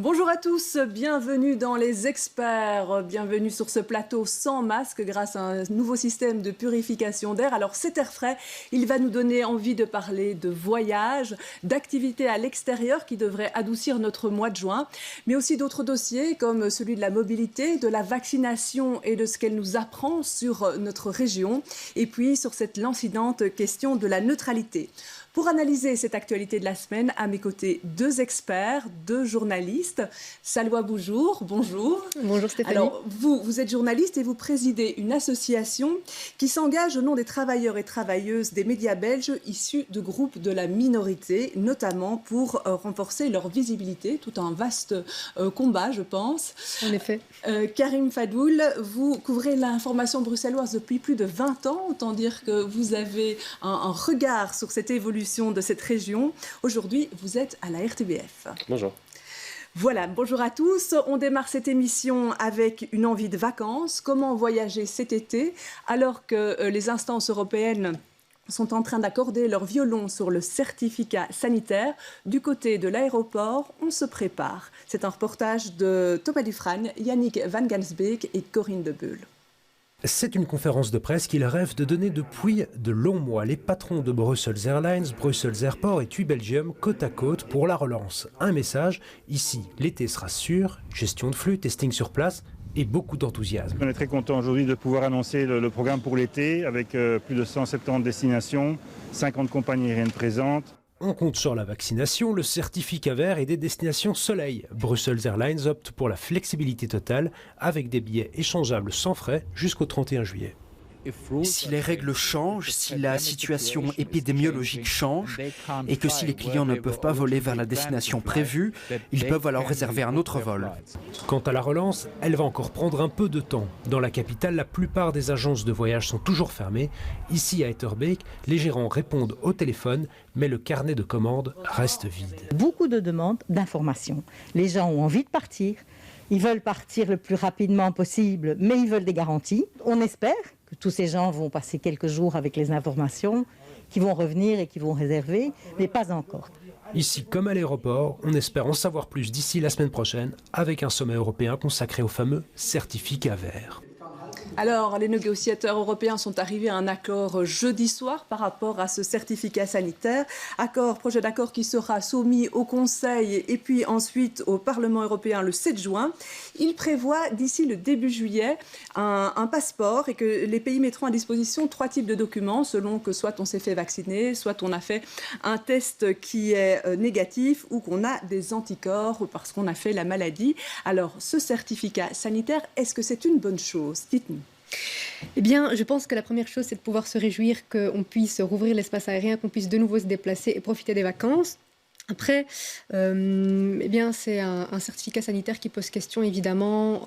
Bonjour à tous, bienvenue dans Les Experts, bienvenue sur ce plateau sans masque grâce à un nouveau système de purification d'air. Alors cet air frais, il va nous donner envie de parler de voyage, d'activités à l'extérieur qui devraient adoucir notre mois de juin, mais aussi d'autres dossiers comme celui de la mobilité, de la vaccination et de ce qu'elle nous apprend sur notre région, et puis sur cette lancinante question de la neutralité. Pour analyser cette actualité de la semaine, à mes côtés, deux experts, deux journalistes. Salwa Boujour, bonjour. Bonjour Stéphanie. Alors, vous êtes journaliste et vous présidez une association qui s'engage au nom des travailleurs et travailleuses des médias belges issus de groupes de la minorité, notamment pour renforcer leur visibilité. Tout un vaste combat, je pense. En effet. Karim Fadoul, vous couvrez l'information bruxelloise depuis plus de 20 ans. Autant dire que vous avez un regard sur cette évolution de cette région. Aujourd'hui, vous êtes à la RTBF. Bonjour. Voilà, bonjour à tous. On démarre cette émission avec une envie de vacances. Comment voyager cet été alors que les instances européennes sont en train d'accorder leur violon sur le certificat sanitaire. Du côté de l'aéroport, on se prépare. C'est un reportage de Thomas Dufrane, Yannick Van Gansbeek et Corinne de Beul. C'est une conférence de presse qu'ils rêvent de donner depuis de longs mois. Les patrons de Brussels Airlines, Brussels Airport et TUI Belgium côte à côte pour la relance. Un message, ici l'été sera sûr, gestion de flux, testing sur place et beaucoup d'enthousiasme. On est très content aujourd'hui de pouvoir annoncer le programme pour l'été avec plus de 170 destinations, 50 compagnies aériennes présentes. On compte sur la vaccination, le certificat vert et des destinations soleil. Brussels Airlines opte pour la flexibilité totale avec des billets échangeables sans frais jusqu'au 31 juillet. Si les règles changent, si la situation épidémiologique change et que si les clients ne peuvent pas voler vers la destination prévue, ils peuvent alors réserver un autre vol. Quant à la relance, elle va encore prendre un peu de temps. Dans la capitale, la plupart des agences de voyage sont toujours fermées. Ici à Etterbeek, les gérants répondent au téléphone, mais le carnet de commandes reste vide. Beaucoup de demandes d'informations. Les gens ont envie de partir. Ils veulent partir le plus rapidement possible, mais ils veulent des garanties. On espère que tous ces gens vont passer quelques jours avec les informations, qui vont revenir et qui vont réserver, mais pas encore. Ici, comme à l'aéroport, on espère en savoir plus d'ici la semaine prochaine avec un sommet européen consacré au fameux certificat vert. Alors, les négociateurs européens sont arrivés à un accord jeudi soir par rapport à ce certificat sanitaire. Projet d'accord qui sera soumis au Conseil et puis ensuite au Parlement européen le 7 juin. Il prévoit d'ici le début juillet un passeport et que les pays mettront à disposition 3 types de documents selon que soit on s'est fait vacciner, soit on a fait un test qui est négatif ou qu'on a des anticorps parce qu'on a fait la maladie. Alors, ce certificat sanitaire, est-ce que c'est une bonne chose? Dites-nous. Eh bien, je pense que la première chose, c'est de pouvoir se réjouir qu'on puisse rouvrir l'espace aérien, qu'on puisse de nouveau se déplacer et profiter des vacances. Après, eh bien, c'est un certificat sanitaire qui pose question, évidemment,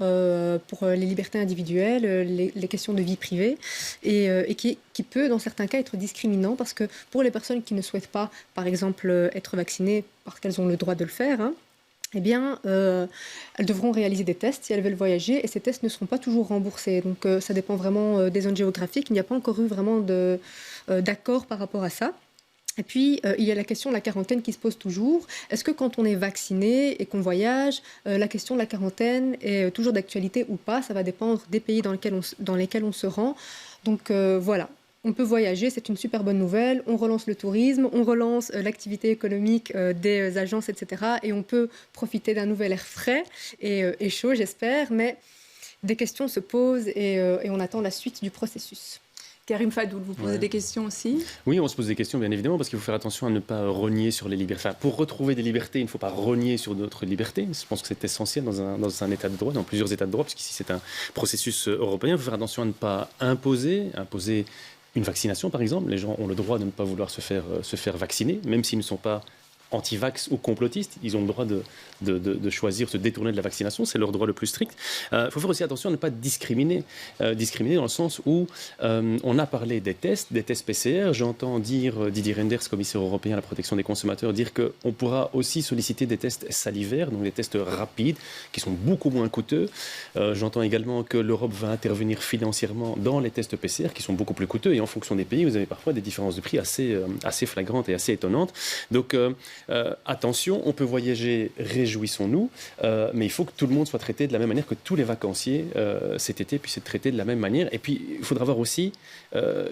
pour les libertés individuelles, les questions de vie privée, et qui peut, dans certains cas, être discriminant, parce que pour les personnes qui ne souhaitent pas, par exemple, être vaccinées, parce qu'elles ont le droit de le faire, eh bien, elles devront réaliser des tests si elles veulent voyager, et ces tests ne seront pas toujours remboursés. Donc, ça dépend vraiment des zones géographiques. Il n'y a pas encore eu vraiment d'accord par rapport à ça. Et puis, il y a la question de la quarantaine qui se pose toujours. Est-ce que quand on est vacciné et qu'on voyage, la question de la quarantaine est toujours d'actualité ou pas? Ça va dépendre des pays dans lesquels on se rend. Donc, voilà. On peut voyager, c'est une super bonne nouvelle. On relance le tourisme, on relance l'activité économique des agences, etc. Et on peut profiter d'un nouvel air frais et chaud, j'espère. Mais des questions se posent et on attend la suite du processus. Karim Fadoul, vous posez des questions aussi? Oui, on se pose des questions, bien évidemment, parce qu'il faut faire attention à ne pas rogner sur les libertés. Enfin, pour retrouver des libertés, il ne faut pas rogner sur d'autres libertés. Je pense que c'est essentiel dans un état de droit, dans plusieurs états de droit, puisqu'ici c'est un processus européen. Il faut faire attention à ne pas imposer une vaccination, par exemple. Les gens ont le droit de ne pas vouloir se faire vacciner, même s'ils ne sont pas anti-vax ou complotistes. Ils ont le droit de choisir, se détourner de la vaccination. C'est leur droit le plus strict. Il faut faire aussi attention à ne pas discriminer. Discriminer dans le sens où on a parlé des tests PCR. J'entends dire Didier Reynders, commissaire européen à la protection des consommateurs, dire qu'on pourra aussi solliciter des tests salivaires, donc des tests rapides, qui sont beaucoup moins coûteux. J'entends également que l'Europe va intervenir financièrement dans les tests PCR, qui sont beaucoup plus coûteux. Et en fonction des pays, vous avez parfois des différences de prix assez flagrantes et assez étonnantes. Donc, attention, on peut voyager, réjouissons-nous, mais il faut que tout le monde soit traité de la même manière, que tous les vacanciers cet été puissent être traités de la même manière. Et puis, il faudra voir aussi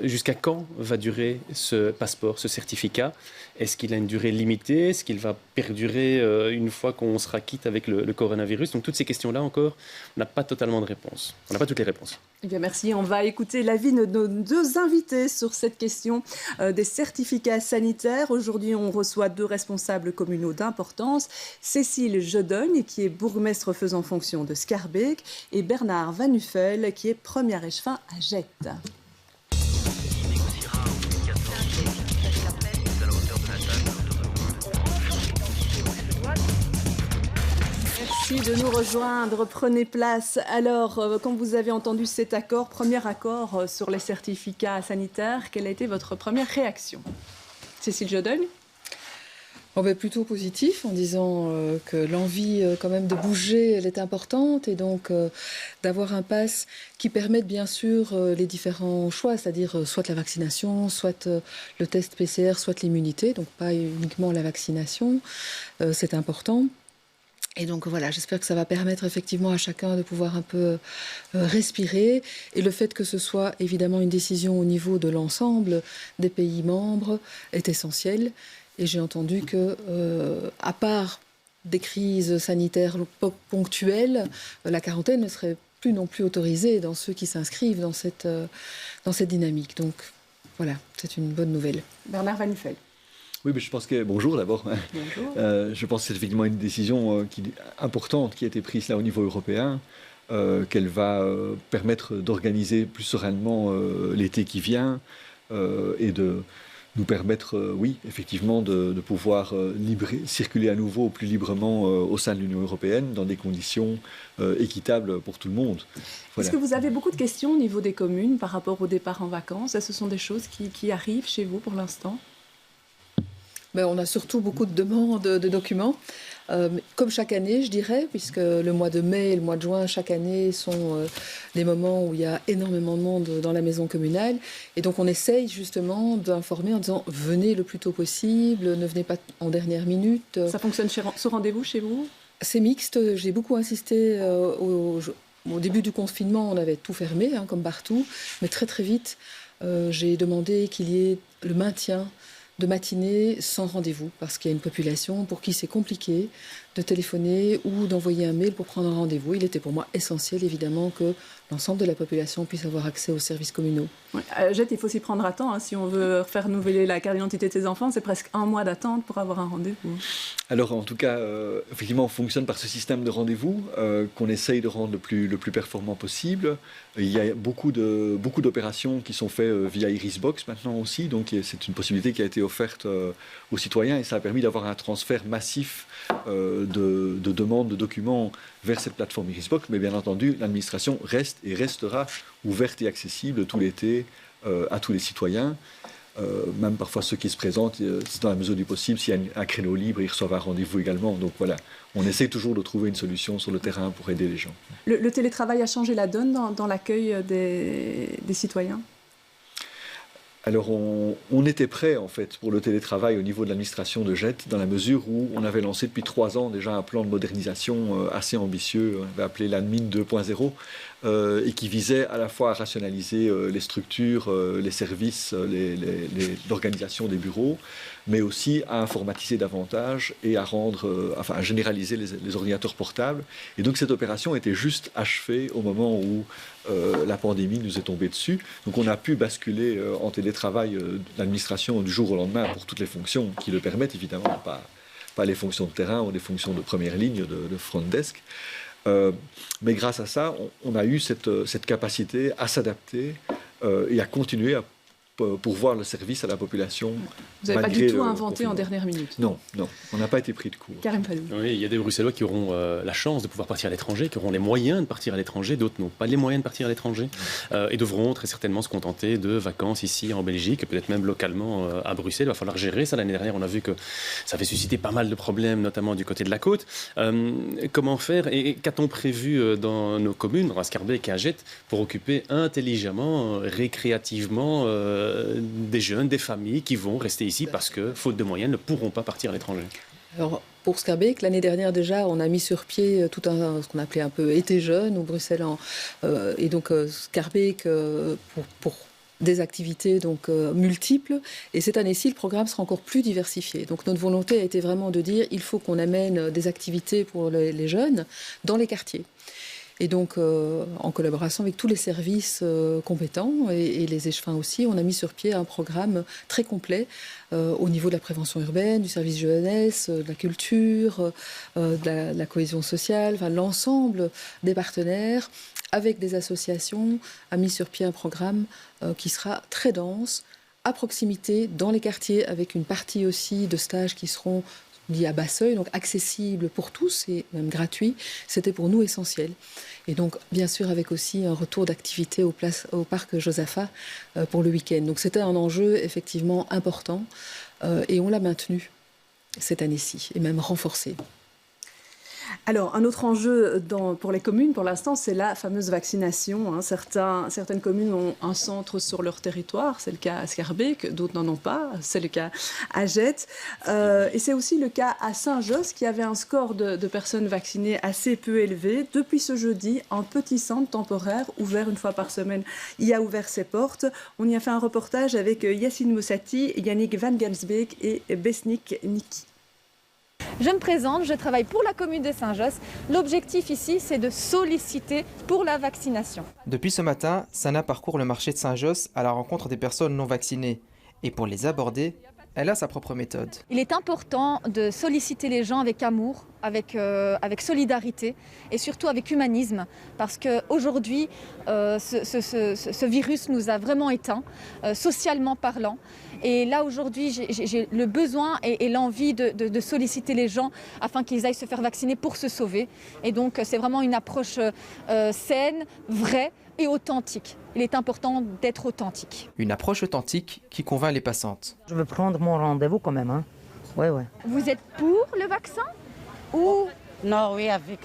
jusqu'à quand va durer ce passeport, ce certificat. Est-ce qu'il a une durée limitée? Est-ce qu'il va perdurer une fois qu'on sera quitte avec le coronavirus? Donc, toutes ces questions-là encore, on n'a pas totalement de réponse. On n'a pas toutes les réponses. Eh bien, merci. On va écouter l'avis de nos deux invités sur cette question des certificats sanitaires. Aujourd'hui, on reçoit deux responsables communaux d'importance. Cécile Jodogne, qui est bourgmestre faisant fonction de Schaerbeek, et Bernard Van Nuffel, qui est premier échevin à Gette. Merci de nous rejoindre. Prenez place. Alors, quand vous avez entendu cet accord, premier accord sur les certificats sanitaires, quelle a été votre première réaction? Cécile Jodogne? Plutôt positif, en disant que l'envie quand même de bouger, elle est importante, et donc d'avoir un pass qui permette bien sûr les différents choix, c'est-à-dire soit la vaccination, soit le test PCR, soit l'immunité, donc pas uniquement la vaccination, c'est important. Et donc voilà, j'espère que ça va permettre effectivement à chacun de pouvoir un peu respirer. Et le fait que ce soit évidemment une décision au niveau de l'ensemble des pays membres est essentiel. Et j'ai entendu que, à part des crises sanitaires ponctuelles, la quarantaine ne serait plus non plus autorisée dans ceux qui s'inscrivent dans cette dynamique. Donc voilà, c'est une bonne nouvelle. Bernard Van Nuffel. Oui, mais je pense que... Bonjour d'abord. Bonjour. Je pense que c'est effectivement une décision importante qui a été prise là au niveau européen, qu'elle va permettre d'organiser plus sereinement l'été qui vient et de nous permettre, oui, effectivement, de pouvoir circuler à nouveau plus librement au sein de l'Union européenne dans des conditions équitables pour tout le monde. Voilà. Est-ce que vous avez beaucoup de questions au niveau des communes par rapport au départ en vacances? Ce sont des choses qui arrivent chez vous pour l'instant? On a surtout beaucoup de demandes de documents, comme chaque année, je dirais, puisque le mois de mai et le mois de juin, chaque année, sont des moments où il y a énormément de monde dans la maison communale. Et donc, on essaye justement d'informer en disant « venez le plus tôt possible, ne venez pas en dernière minute ». Ça fonctionne ce rendez-vous chez vous? C'est mixte. J'ai beaucoup insisté au début du confinement, on avait tout fermé, comme partout. Mais très, très vite, j'ai demandé qu'il y ait le maintien de matinée sans rendez-vous, parce qu'il y a une population pour qui c'est compliqué de téléphoner ou d'envoyer un mail pour prendre un rendez-vous. Il était pour moi essentiel, évidemment, que l'ensemble de la population puisse avoir accès aux services communaux. Oui. À Gette, il faut s'y prendre à temps. Si on veut faire renouveler la carte d'identité de ses enfants, c'est presque 1 mois d'attente pour avoir un rendez-vous. Alors, en tout cas, effectivement, on fonctionne par ce système de rendez-vous qu'on essaye de rendre le plus performant possible. Il y a beaucoup d'opérations qui sont faites via Irisbox maintenant aussi. Donc, c'est une possibilité qui a été offerte aux citoyens et ça a permis d'avoir un transfert massif de demandes de documents vers cette plateforme Irisbox. Mais bien entendu, l'administration reste et restera ouverte et accessible tout l'été à tous les citoyens. Même parfois ceux qui se présentent, c'est dans la mesure du possible, s'il y a un créneau libre, ils reçoivent un rendez-vous également. Donc voilà, on essaie toujours de trouver une solution sur le terrain pour aider les gens. Le télétravail a changé la donne dans l'accueil des citoyens? Alors on était prêt en fait pour le télétravail au niveau de l'administration de Gette, dans la mesure où on avait lancé depuis 3 ans déjà un plan de modernisation assez ambitieux, on avait appelé l'Admin 2.0, et qui visait à la fois à rationaliser les structures, les services, l'organisation des bureaux, mais aussi à informatiser davantage et à à généraliser les ordinateurs portables. Et donc cette opération était juste achevée au moment où la pandémie nous est tombée dessus. Donc on a pu basculer en télétravail l'administration du jour au lendemain pour toutes les fonctions qui le permettent, évidemment, pas les fonctions de terrain ou les fonctions de première ligne de front desk. Mais grâce à ça, on a eu cette capacité à s'adapter et à continuer à pourvoir le service à la population. Vous n'avez pas du tout inventé en dernière minute? Non, on n'a pas été pris de court. Karim Fadou. Oui, il y a des Bruxellois qui auront la chance de pouvoir partir à l'étranger, qui auront les moyens de partir à l'étranger, d'autres n'ont pas les moyens de partir à l'étranger, et devront très certainement se contenter de vacances ici en Belgique, peut-être même localement à Bruxelles. Il va falloir gérer ça. L'année dernière, on a vu que ça avait suscité pas mal de problèmes, notamment du côté de la côte. Comment faire et qu'a-t-on prévu dans nos communes, à Schaerbeek et à Gette, pour occuper intelligemment, récréativement des jeunes, des familles qui vont rester ici parce que, faute de moyens, ne pourront pas partir à l'étranger. Alors, pour Schaerbeek, l'année dernière déjà, on a mis sur pied tout ce qu'on appelait un peu été jeune au Bruxelles. Et donc, Schaerbeek, pour des activités donc multiples. Et cette année-ci, le programme sera encore plus diversifié. Donc, notre volonté a été vraiment de dire il faut qu'on amène des activités pour les jeunes dans les quartiers. Et donc, en collaboration avec tous les services compétents et les échevins aussi, on a mis sur pied un programme très complet au niveau de la prévention urbaine, du service jeunesse, de la culture, de la cohésion sociale, enfin, l'ensemble des partenaires, avec des associations, a mis sur pied un programme qui sera très dense, à proximité, dans les quartiers, avec une partie aussi de stages qui seront liés à bas seuil, donc accessibles pour tous et même gratuits. C'était pour nous essentiel. Et donc, bien sûr, avec aussi un retour d'activité au parc Josaphat pour le week-end. Donc, c'était un enjeu effectivement important et on l'a maintenu cette année-ci et même renforcé. Alors, un autre enjeu pour les communes, pour l'instant, c'est la fameuse vaccination. Certaines communes ont un centre sur leur territoire, c'est le cas à Schaerbeek, d'autres n'en ont pas, c'est le cas à Jette. Et c'est aussi le cas à Saint-Josse, qui avait un score de personnes vaccinées assez peu élevé. Depuis ce jeudi, un petit centre temporaire, ouvert une fois par semaine, y a ouvert ses portes. On y a fait un reportage avec Yacine Moussati, Yannick Van Gelsbeek et Besnik Niki. Je me présente, je travaille pour la commune de Saint-Josse. L'objectif ici, c'est de solliciter pour la vaccination. Depuis ce matin, Sana parcourt le marché de Saint-Josse à la rencontre des personnes non vaccinées. Et pour les aborder, elle a sa propre méthode. Il est important de solliciter les gens avec amour, avec solidarité et surtout avec humanisme. Parce qu'aujourd'hui, ce virus nous a vraiment éteints, socialement parlant. Et là, aujourd'hui, j'ai le besoin et l'envie de solliciter les gens afin qu'ils aillent se faire vacciner pour se sauver. Et donc, c'est vraiment une approche saine, vraie et authentique. Il est important d'être authentique. Une approche authentique qui convainc les passantes. Je veux prendre mon rendez-vous quand même. Ouais. Vous êtes pour le vaccin ou... Non, oui, avec...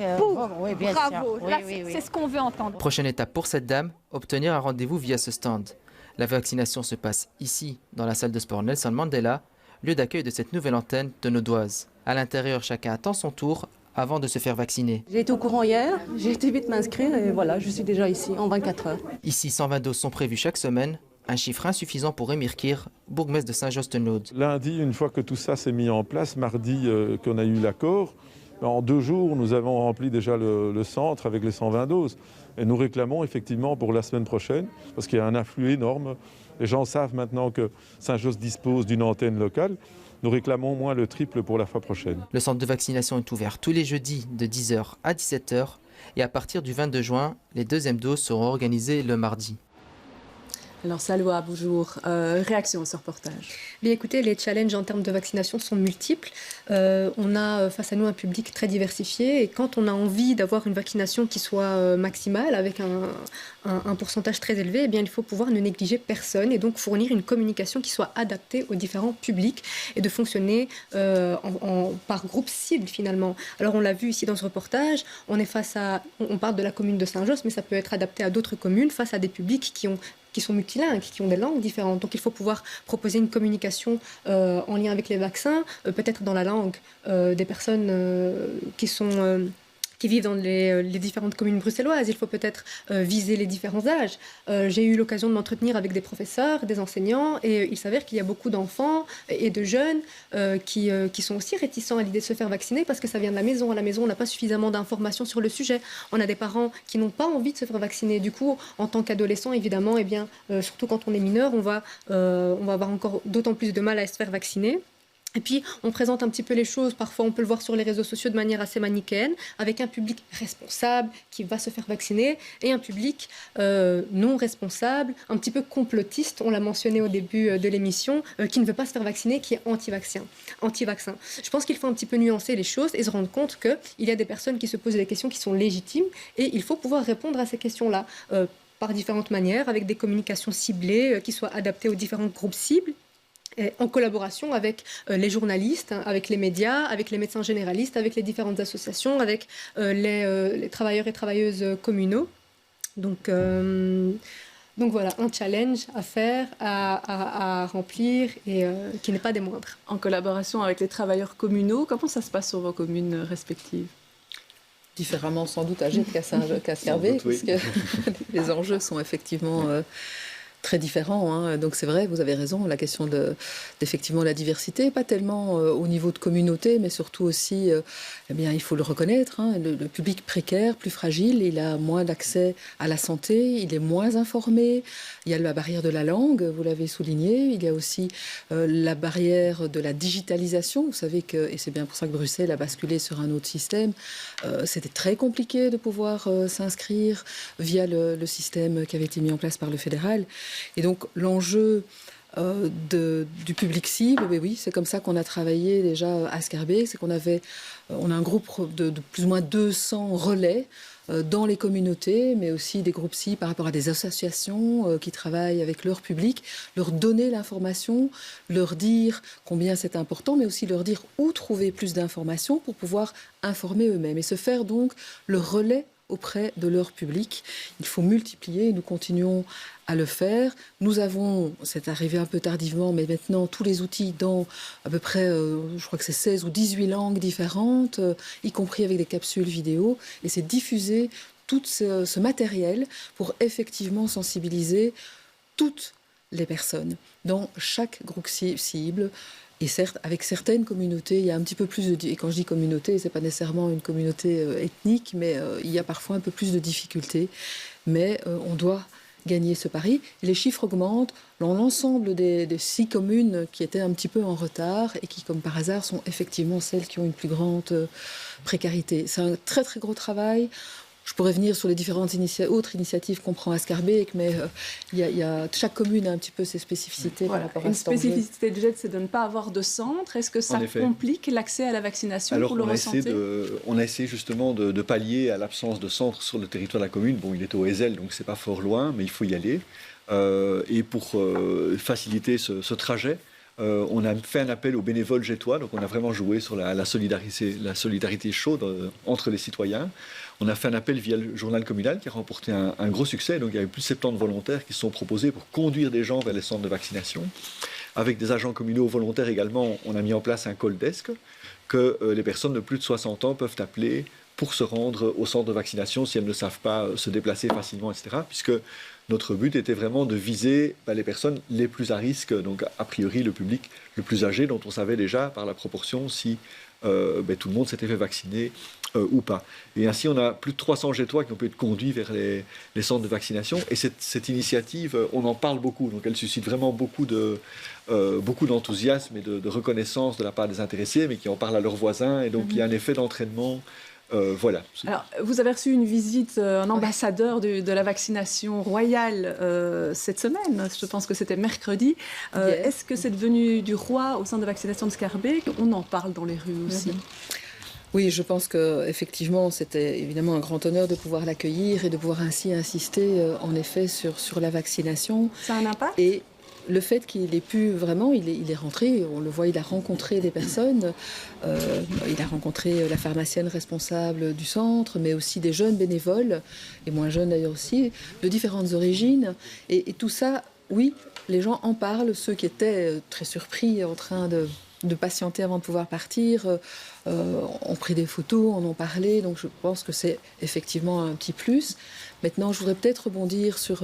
oui, bien bravo, sûr. Là, c'est ce qu'on veut entendre. Prochaine étape pour cette dame, obtenir un rendez-vous via ce stand. La vaccination se passe ici, dans la salle de sport Nelson Mandela, lieu d'accueil de cette nouvelle antenne de Nodoise. À l'intérieur, chacun attend son tour avant de se faire vacciner. J'ai été au courant hier, j'ai été vite m'inscrire et voilà, je suis déjà ici en 24 heures. Ici, 120 doses sont prévues chaque semaine, un chiffre insuffisant pour Émir Kir, bourgmestre de Saint-Josse-de-Naude. Lundi, une fois que tout ça s'est mis en place, mardi qu'on a eu l'accord, en 2 jours, nous avons rempli déjà le centre avec les 120 doses. Et nous réclamons effectivement pour la semaine prochaine, parce qu'il y a un afflux énorme. Les gens savent maintenant que Saint-Josse dispose d'une antenne locale. Nous réclamons au moins le triple pour la fois prochaine. Le centre de vaccination est ouvert tous les jeudis de 10h à 17h. Et à partir du 22 juin, les deuxièmes doses seront organisées le mardi. Alors Salwa, bonjour. Réaction à ce reportage. Bien écoutez, les challenges en termes de vaccination sont multiples. On a face à nous un public très diversifié et quand on a envie d'avoir une vaccination qui soit maximale avec un pourcentage très élevé, eh bien, il faut pouvoir ne négliger personne et donc fournir une communication qui soit adaptée aux différents publics et de fonctionner par groupe cible finalement. Alors on l'a vu ici dans ce reportage, on parle de la commune de Saint-Josse, mais ça peut être adapté à d'autres communes face à des publics qui sont multilingues, qui ont des langues différentes. Donc il faut pouvoir proposer une communication en lien avec les vaccins, peut-être dans la langue des personnes qui vivent dans les différentes communes bruxelloises. Il faut peut-être viser les différents âges. J'ai eu l'occasion de m'entretenir avec des professeurs, des enseignants, et il s'avère qu'il y a beaucoup d'enfants et de jeunes qui sont aussi réticents à l'idée de se faire vacciner parce que ça vient de la maison. À la maison, on n'a pas suffisamment d'informations sur le sujet. On a des parents qui n'ont pas envie de se faire vacciner. Du coup, en tant qu'adolescent, évidemment, surtout quand on est mineur, on va avoir encore d'autant plus de mal à se faire vacciner. Et puis, on présente un petit peu les choses, parfois on peut le voir sur les réseaux sociaux de manière assez manichéenne, avec un public responsable qui va se faire vacciner et un public non responsable, un petit peu complotiste, on l'a mentionné au début de l'émission, qui ne veut pas se faire vacciner, qui est anti-vaccin. Je pense qu'il faut un petit peu nuancer les choses et se rendre compte qu'il y a des personnes qui se posent des questions qui sont légitimes et il faut pouvoir répondre à ces questions-là par différentes manières, avec des communications ciblées qui soient adaptées aux différents groupes cibles, en collaboration avec les journalistes, avec les médias, avec les médecins généralistes, avec les différentes associations, avec les travailleurs et travailleuses communaux. Donc Donc voilà, un challenge à faire, à remplir et qui n'est pas des moindres. En collaboration avec les travailleurs communaux, comment ça se passe sur vos communes respectives? Différemment sans doute à Gênes qu'à Scarbeck, parce que les enjeux sont effectivement très différents. Hein. Donc c'est vrai, vous avez raison, la question d'effectivement la diversité, pas tellement au niveau de communauté, mais surtout aussi, eh bien, il faut le reconnaître, hein, le public précaire, plus fragile, il a moins d'accès à la santé, il est moins informé, il y a la barrière de la langue, vous l'avez souligné, il y a aussi la barrière de la digitalisation. Vous savez que, et c'est bien pour ça que Bruxelles a basculé sur un autre système, c'était très compliqué de pouvoir s'inscrire via le système qui avait été mis en place par le fédéral. Et donc l'enjeu du public cible, oui, c'est comme ça qu'on a travaillé déjà à Scarbeck, c'est qu'on a un groupe de plus ou moins 200 relais dans les communautés, mais aussi des groupes cibles par rapport à des associations qui travaillent avec leur public, leur donner l'information, leur dire combien c'est important, mais aussi leur dire où trouver plus d'informations pour pouvoir informer eux-mêmes et se faire donc le relais auprès de leur public. Il faut multiplier, nous continuons à le faire. Nous avons, c'est arrivé un peu tardivement, mais maintenant tous les outils dans à peu près, je crois que c'est 16 ou 18 langues différentes, y compris avec des capsules vidéo, et c'est diffuser tout ce matériel pour effectivement sensibiliser toutes les personnes dans chaque groupe cible. Et certes, avec certaines communautés, il y a un petit peu plus de... Et quand je dis communauté, ce n'est pas nécessairement une communauté ethnique, mais il y a parfois un peu plus de difficultés. Mais on doit gagner ce pari. Et les chiffres augmentent dans l'ensemble des 6 communes qui étaient un petit peu en retard et qui, comme par hasard, sont effectivement celles qui ont une plus grande précarité. C'est un très, très gros travail. Je pourrais venir sur les différentes autres initiatives qu'on prend à Scarbeck, mais chaque commune a un petit peu ses spécificités par rapport à cet enjeu. Une spécificité de GED, c'est de ne pas avoir de centre. Est-ce que ça complique l'accès à la vaccination? Alors, pour on a essayé justement de pallier à l'absence de centre sur le territoire de la commune. Bon, il est au Ezel, donc c'est pas fort loin, mais il faut y aller. Et pour faciliter ce trajet, on a fait un appel aux bénévoles gétois, donc on a vraiment joué sur la solidarité chaude entre les citoyens. On a fait un appel via le journal communal qui a remporté un gros succès. Donc il y avait plus de 70 volontaires qui se sont proposés pour conduire des gens vers les centres de vaccination. Avec des agents communaux volontaires également, on a mis en place un call desk que les personnes de plus de 60 ans peuvent appeler pour se rendre au centre de vaccination si elles ne savent pas se déplacer facilement, etc. Puisque notre but était vraiment de viser les personnes les plus à risque, donc a priori le public le plus âgé, dont on savait déjà par la proportion si tout le monde s'était fait vacciner ou pas. Et ainsi, on a plus de 300 Gétois qui ont pu être conduits vers les centres de vaccination. Et cette initiative, on en parle beaucoup, donc elle suscite vraiment beaucoup d'enthousiasme et de reconnaissance de la part des intéressés, mais qui en parlent à leurs voisins. Et donc, il y a un effet d'entraînement. Voilà. Alors, vous avez reçu une visite, un ambassadeur de la vaccination royale cette semaine. Je pense que c'était mercredi. Est-ce que cette venue du roi au centre de vaccination de Scarbeck, on en parle dans les rues aussi? Oui, je pense qu'effectivement, c'était évidemment un grand honneur de pouvoir l'accueillir et de pouvoir ainsi insister, en effet, sur la vaccination. Ça a un impact? Et le fait qu'il ait pu vraiment, il est rentré, on le voit, il a rencontré des personnes, il a rencontré la pharmacienne responsable du centre, mais aussi des jeunes bénévoles, et moins jeunes d'ailleurs aussi, de différentes origines. Et tout ça, oui, les gens en parlent, ceux qui étaient très surpris, en train de patienter avant de pouvoir partir, ont pris des photos, en ont parlé, donc je pense que c'est effectivement un petit plus. Maintenant, je voudrais peut-être rebondir sur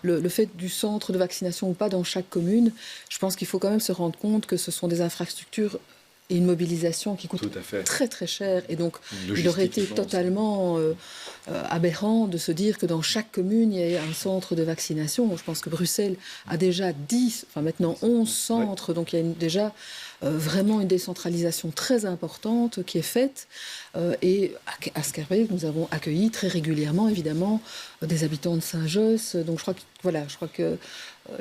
le fait du centre de vaccination ou pas dans chaque commune. Je pense qu'il faut quand même se rendre compte que ce sont des infrastructures et une mobilisation qui coûte très très cher. Et donc, il aurait été totalement aberrant de se dire que dans chaque commune, il y a un centre de vaccination. Je pense que Bruxelles a déjà 10, enfin maintenant 11 centres, donc il y a déjà vraiment une décentralisation très importante qui est faite. Et à Scarbeck, nous avons accueilli très régulièrement, évidemment, des habitants de Saint-Josse. Donc je crois que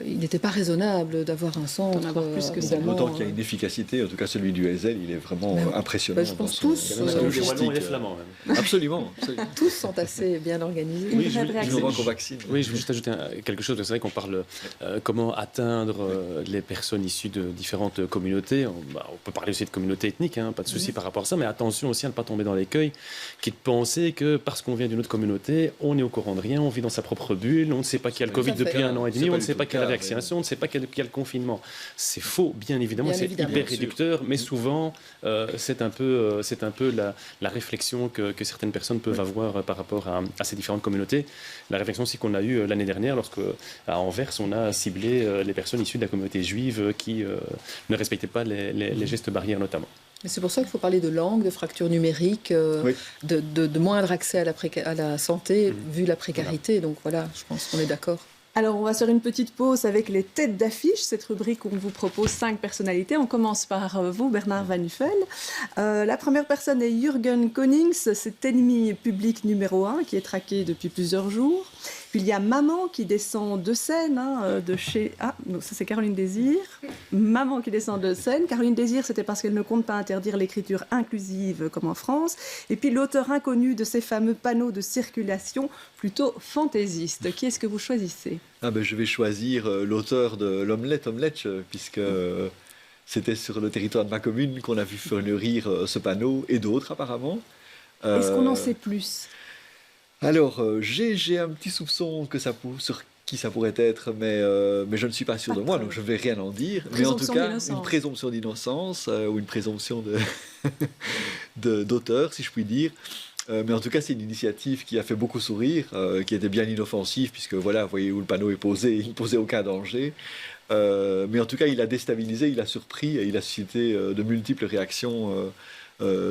il n'était pas raisonnable d'avoir un centre. Plus que d'autant qu'il y a une efficacité, en tout cas celui du Ezel, il est vraiment impressionnant. Je pense tous. Les Wallons et les Flamands. Absolument. Tous sont assez bien organisés. Oui, je veux juste ajouter quelque chose. C'est vrai qu'on parle comment atteindre les personnes issues de différentes communautés. on peut parler aussi de communauté ethnique, pas de souci par rapport à ça, mais attention aussi à ne pas tomber dans l'écueil qui est de penser que parce qu'on vient d'une autre communauté, on est au courant de rien, on vit dans sa propre bulle, on ne sait pas qu'il y a le Covid depuis 1 an et demi, on ne sait pas qu'il y a la vaccination, on ne sait pas qu'il y a le confinement. C'est faux, bien évidemment, c'est hyper réducteur, mais souvent c'est un peu la réflexion que certaines personnes peuvent avoir par rapport à ces différentes communautés. La réflexion aussi qu'on a eue l'année dernière, lorsque à Anvers, on a ciblé les personnes issues de la communauté juive qui ne respectaient pas les gestes barrières notamment. Mais c'est pour ça qu'il faut parler de langue, de fracture numérique, de moindre accès à la santé vu la précarité. Donc voilà, je pense qu'on est d'accord. Alors, on va faire une petite pause avec les têtes d'affiche, cette rubrique où on vous propose 5 personnalités. On commence par vous, Bernard Van Nuffel. La première personne est Jürgen Konings, cet ennemi public numéro 1 qui est traqué depuis plusieurs jours. Puis il y a Maman qui descend de scène, de chez... Ah, non, ça c'est Caroline Désir. Maman qui descend de scène. Caroline Désir, c'était parce qu'elle ne compte pas interdire l'écriture inclusive comme en France. Et puis l'auteur inconnu de ces fameux panneaux de circulation, plutôt fantaisiste. Qui est-ce que vous choisissez ? Je vais choisir l'auteur de l'Omelette, puisque c'était sur le territoire de ma commune qu'on a vu fleurir ce panneau, et d'autres apparemment. Est-ce qu'on en sait plus ? Alors, j'ai un petit soupçon sur qui ça pourrait être, mais je ne suis pas sûr de moi, donc je ne vais rien en dire. Mais en tout cas, une présomption d'innocence, ou une présomption d'auteur, si je puis dire. Mais en tout cas, c'est une initiative qui a fait beaucoup sourire, qui était bien inoffensive, puisque voilà, vous voyez où le panneau est posé, il ne posait aucun danger. Mais en tout cas, il a déstabilisé, il a surpris, et il a suscité de multiples réactions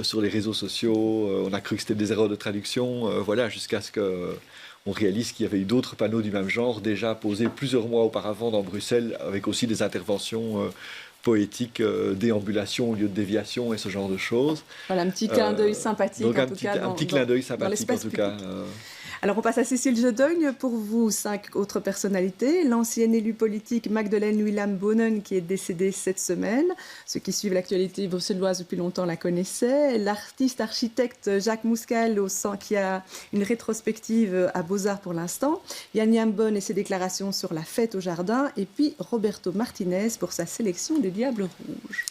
sur les réseaux sociaux. On a cru que c'était des erreurs de traduction, jusqu'à ce qu'on réalise qu'il y avait eu d'autres panneaux du même genre déjà posés plusieurs mois auparavant dans Bruxelles, avec aussi des interventions poétiques, déambulation au lieu de déviation et ce genre de choses. Voilà, un petit clin d'œil sympathique, donc en tout cas. Un petit clin d'œil sympathique, en tout cas. Alors, on passe à Cécile Jedogne. Pour vous, 5 autres personnalités. L'ancienne élue politique Magdeleine Wilhelm-Bonen, qui est décédée cette semaine. Ceux qui suivent l'actualité bruxelloise depuis longtemps la connaissaient. L'artiste architecte Jacques Mouscal, qui a une rétrospective à Beaux-Arts pour l'instant. Yann Yambon et ses déclarations sur la fête au jardin. Et puis Roberto Martinez pour sa sélection des Diables Rouges.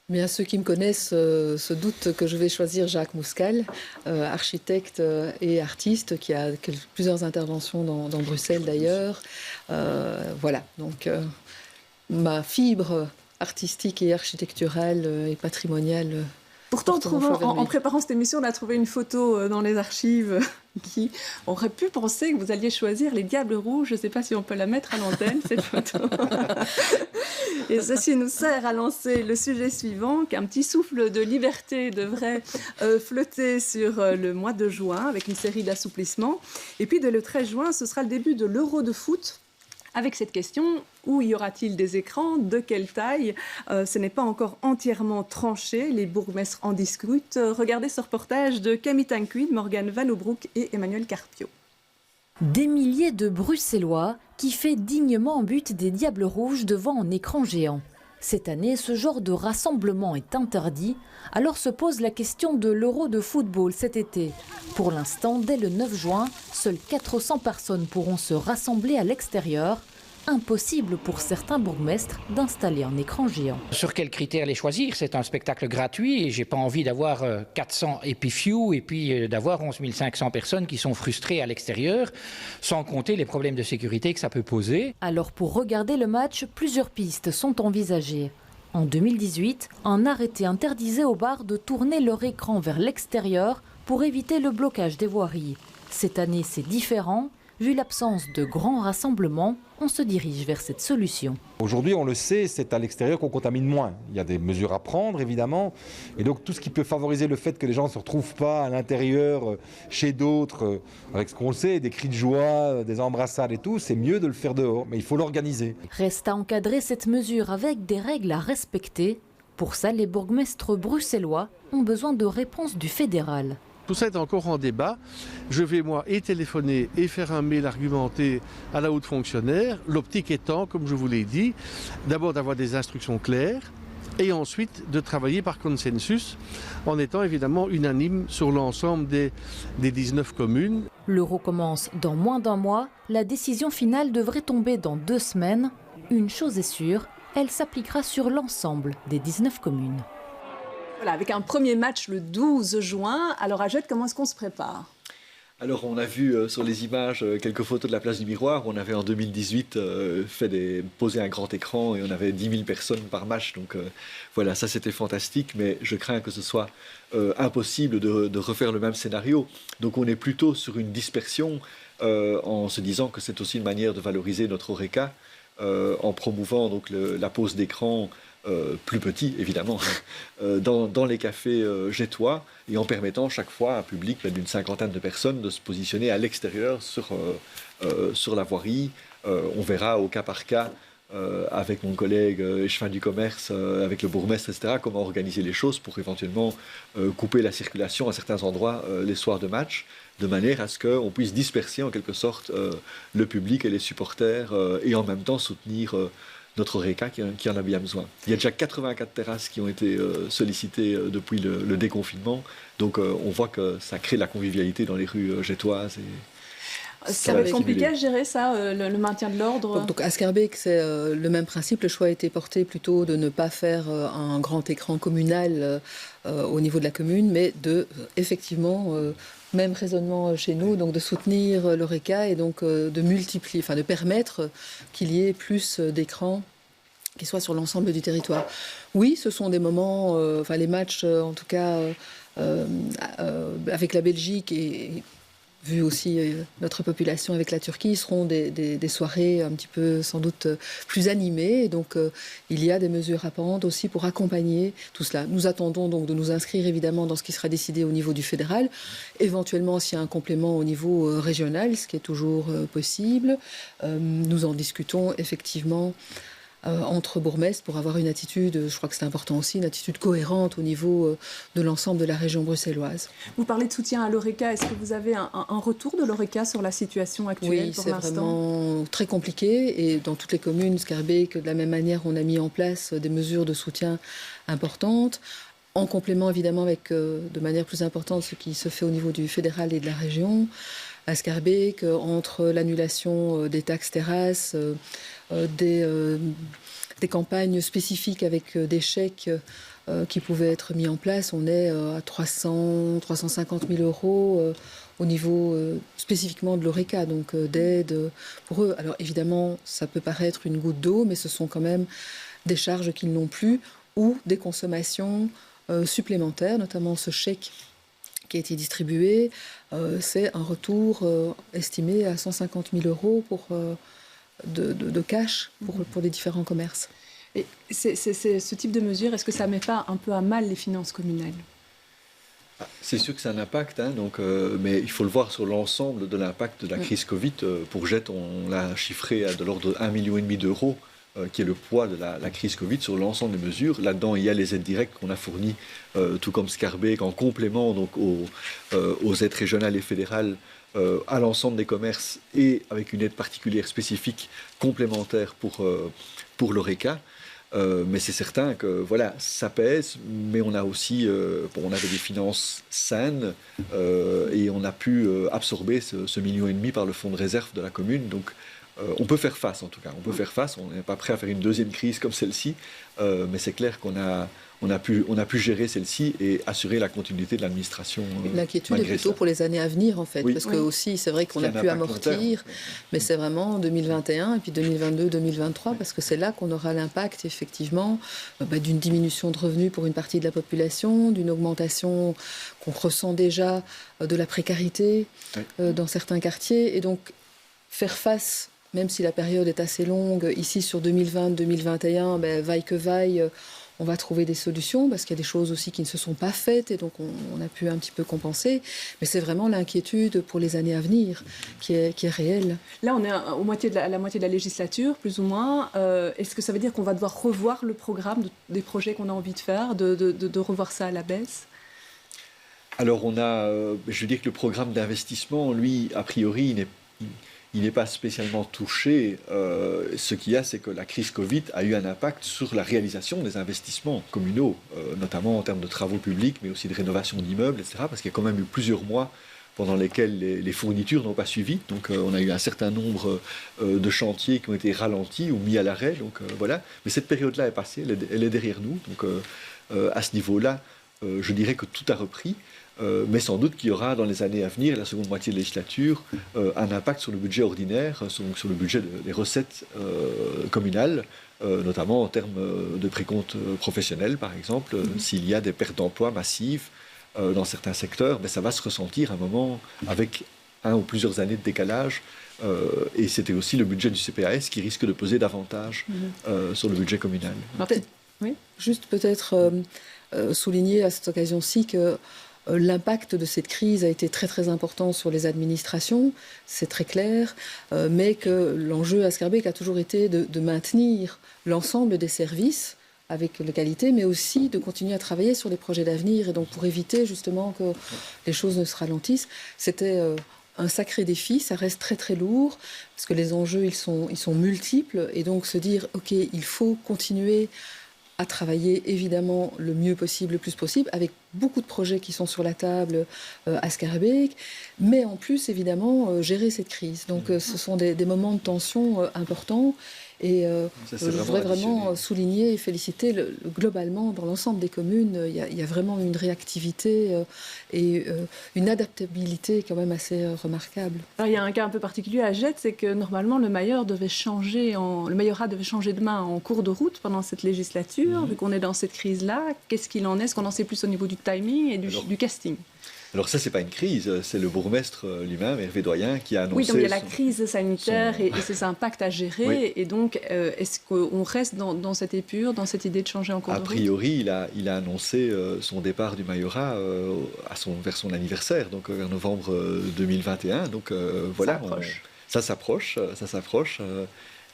Bien, ceux qui me connaissent se doutent que je vais choisir Jacques Mouscal, architecte et artiste, qui a plusieurs interventions dans Bruxelles d'ailleurs. Voilà, donc ma fibre artistique et architecturale et patrimoniale. Pourtant, en préparant cette émission, on a trouvé une photo dans les archives qui aurait pu penser que vous alliez choisir les Diables Rouges. Je ne sais pas si on peut la mettre à l'antenne, cette photo. Et ceci nous sert à lancer le sujet suivant, qu'un petit souffle de liberté devrait flotter sur le mois de juin, avec une série d'assouplissements. Et puis, dès le 13 juin, ce sera le début de l'Euro de foot. Avec cette question, où y aura-t-il des écrans ? De quelle taille ? Ce n'est pas encore entièrement tranché. Les bourgmestres en discutent. Regardez ce reportage de Camille Tanquin, Morgane Van Obroek et Emmanuel Carpio. Des milliers de Bruxellois qui fait dignement but des Diables Rouges devant un écran géant. Cette année, ce genre de rassemblement est interdit, alors se pose la question de l'Euro de football cet été. Pour l'instant, dès le 9 juin, seules 400 personnes pourront se rassembler à l'extérieur. Impossible pour certains bourgmestres d'installer un écran géant. Sur quels critères les choisir ? C'est un spectacle gratuit et j'ai pas envie d'avoir 400 épifew et puis d'avoir 11 500 personnes qui sont frustrées à l'extérieur, sans compter les problèmes de sécurité que ça peut poser. Alors pour regarder le match, plusieurs pistes sont envisagées. En 2018, un arrêté interdisait aux bars de tourner leur écran vers l'extérieur pour éviter le blocage des voiries. Cette année, c'est différent. Vu l'absence de grands rassemblements, on se dirige vers cette solution. Aujourd'hui, on le sait, c'est à l'extérieur qu'on contamine moins. Il y a des mesures à prendre, évidemment. Et donc, tout ce qui peut favoriser le fait que les gens ne se retrouvent pas à l'intérieur, chez d'autres, avec ce qu'on sait, des cris de joie, des embrassades et tout, c'est mieux de le faire dehors. Mais il faut l'organiser. Reste à encadrer cette mesure avec des règles à respecter. Pour ça, les bourgmestres bruxellois ont besoin de réponses du fédéral. Tout ça est encore en débat. Je vais, moi, et téléphoner et faire un mail argumenté à la haute fonctionnaire. L'optique étant, comme je vous l'ai dit, d'abord d'avoir des instructions claires et ensuite de travailler par consensus en étant évidemment unanime sur l'ensemble des 19 communes. L'Euro commence dans moins d'un mois. La décision finale devrait tomber dans 2 semaines. Une chose est sûre, elle s'appliquera sur l'ensemble des 19 communes. Voilà, avec un premier match le 12 juin. Alors à Jette, comment est-ce qu'on se prépare ? Alors on a vu sur les images quelques photos de la place du Miroir. On avait en 2018 posé un grand écran et on avait 10 000 personnes par match. Donc voilà, ça c'était fantastique, mais je crains que ce soit impossible de refaire le même scénario. Donc on est plutôt sur une dispersion en se disant que c'est aussi une manière de valoriser notre Horeca en promouvant donc la pose d'écran plus petit, évidemment, dans les cafés jettois et en permettant chaque fois à un public d'une cinquantaine de personnes de se positionner à l'extérieur sur la voirie. On verra au cas par cas avec mon collègue échevin du commerce, avec le bourgmestre, etc., comment organiser les choses pour éventuellement couper la circulation à certains endroits les soirs de match, de manière à ce qu'on puisse disperser en quelque sorte le public et les supporters et en même temps soutenir notre Horeca qui en a bien besoin. Il y a déjà 84 terrasses qui ont été sollicitées depuis le déconfinement, donc on voit que ça crée de la convivialité dans les rues jettoises. Ça va être compliqué à gérer ça, le maintien de l'ordre. Donc à Schaerbeek, c'est le même principe. Le choix a été porté plutôt de ne pas faire un grand écran communal au niveau de la commune, mais de effectivement même raisonnement chez nous, donc de soutenir l'Horeca et donc de multiplier, enfin de permettre qu'il y ait plus d'écrans qui soient sur l'ensemble du territoire. Oui, ce sont des moments, enfin les matchs en tout cas avec la Belgique et vu aussi notre population avec la Turquie, seront des soirées un petit peu sans doute plus animées. Et donc il y a des mesures à prendre aussi pour accompagner tout cela. Nous attendons donc de nous inscrire évidemment dans ce qui sera décidé au niveau du fédéral. Éventuellement s'il y a un complément au niveau régional, ce qui est toujours possible. Nous en discutons effectivement entre bourgmestres pour avoir une attitude, je crois que c'est important aussi, une attitude cohérente au niveau de l'ensemble de la région bruxelloise. Vous parlez de soutien à l'Horeca. Est-ce que vous avez un retour de l'Horeca sur la situation actuelle pour l'instant ? Oui, c'est vraiment très compliqué. Et dans toutes les communes, Schaerbeek, de la même manière, on a mis en place des mesures de soutien importantes. En complément, évidemment, avec de manière plus importante ce qui se fait au niveau du fédéral et de la région. À Schaerbeek, entre l'annulation des taxes terrasses, des campagnes spécifiques avec des chèques qui pouvaient être mis en place, on est à 350 000 euros au niveau spécifiquement de l'Horeca, donc d'aide pour eux. Alors évidemment, ça peut paraître une goutte d'eau, mais ce sont quand même des charges qu'ils n'ont plus ou des consommations supplémentaires, notamment ce chèque qui a été distribué, c'est un retour estimé à 150 000 euros de cash pour les différents commerces. Et c'est ce type de mesure, est-ce que ça ne met pas un peu à mal les finances communales ? C'est sûr que c'est un impact, mais il faut le voir sur l'ensemble de l'impact de la crise Covid. Pour Jette, on l'a chiffré à de l'ordre de 1,5 million d'euros, qui est le poids de la crise Covid sur l'ensemble des mesures. Là-dedans, il y a les aides directes qu'on a fournies, tout comme Schaerbeek, en complément donc, aux aides régionales et fédérales à l'ensemble des commerces et avec une aide particulière spécifique complémentaire pour l'Horeca. Mais c'est certain que voilà, ça pèse, mais on a aussi, on avait des finances saines et on a pu absorber ce 1,5 million par le fonds de réserve de la commune. Donc on peut faire face en tout cas, on peut faire face, on n'est pas prêt à faire une deuxième crise comme celle-ci, mais c'est clair qu'on a pu gérer celle-ci et assurer la continuité de l'administration. L'inquiétude est plutôt pour les années à venir en fait, parce que aussi c'est vrai qu'on a pu amortir, mais c'est vraiment 2021 et puis 2022-2023, parce que c'est là qu'on aura l'impact effectivement d'une diminution de revenus pour une partie de la population, d'une augmentation qu'on ressent déjà de la précarité dans certains quartiers, et donc faire face, même si la période est assez longue, ici sur 2020-2021, vaille que vaille, on va trouver des solutions, parce qu'il y a des choses aussi qui ne se sont pas faites, et donc on a pu un petit peu compenser. Mais c'est vraiment l'inquiétude pour les années à venir qui est réelle. Là, on est à la moitié de la législature, plus ou moins. Est-ce que ça veut dire qu'on va devoir revoir le programme des projets qu'on a envie de faire, de revoir ça à la baisse ? Alors je veux dire que le programme d'investissement, lui, a priori, il n'est pas spécialement touché. Ce qu'il y a, c'est que la crise Covid a eu un impact sur la réalisation des investissements communaux, notamment en termes de travaux publics, mais aussi de rénovation d'immeubles, etc. Parce qu'il y a quand même eu plusieurs mois pendant lesquels les fournitures n'ont pas suivi. Donc on a eu un certain nombre de chantiers qui ont été ralentis ou mis à l'arrêt. Donc voilà. Mais cette période-là est passée, elle est derrière nous. Donc à ce niveau-là, je dirais que tout a repris. Mais sans doute qu'il y aura dans les années à venir, la seconde moitié de législature, un impact sur le budget ordinaire, sur le budget des recettes communales, notamment en termes de précompte professionnel, par exemple. S'il y a des pertes d'emplois massives dans certains secteurs, ça va se ressentir à un moment avec 1 ou plusieurs années de décalage. Et c'était aussi le budget du CPAS qui risque de peser davantage sur le budget communal. Oui. Juste peut-être souligner à cette occasion-ci que l'impact de cette crise a été très très important sur les administrations, c'est très clair, mais que l'enjeu à Schaerbeek a toujours été de maintenir l'ensemble des services avec la qualité, mais aussi de continuer à travailler sur les projets d'avenir. Et donc pour éviter justement que les choses ne se ralentissent, c'était un sacré défi, ça reste très très lourd, parce que les enjeux ils sont multiples, et donc se dire ok, il faut continuer à travailler évidemment le mieux possible, le plus possible, avec beaucoup de projets qui sont sur la table à Schaerbeek, mais en plus évidemment gérer cette crise. Donc ce sont des moments de tension importants, et je voudrais vraiment souligner et féliciter globalement dans l'ensemble des communes, il y a vraiment une réactivité et une adaptabilité quand même assez remarquable. Alors il y a un cas un peu particulier à Jette, c'est que normalement le majorat devait changer de main en cours de route pendant cette législature, vu qu'on est dans cette crise-là. Qu'est-ce qu'il en est? Est-ce qu'on en sait plus au niveau du timing et du casting? Alors ça, c'est pas une crise, c'est le bourgmestre lui-même, Hervé Doyen, qui a annoncé... Oui, donc il y a la crise sanitaire et ses impacts à gérer. Oui. Et donc, est-ce qu'on reste dans cette épure, dans cette idée de changer en cours de route? A priori, il a annoncé son départ du majorat vers son anniversaire, donc vers novembre 2021. Donc voilà, ça s'approche.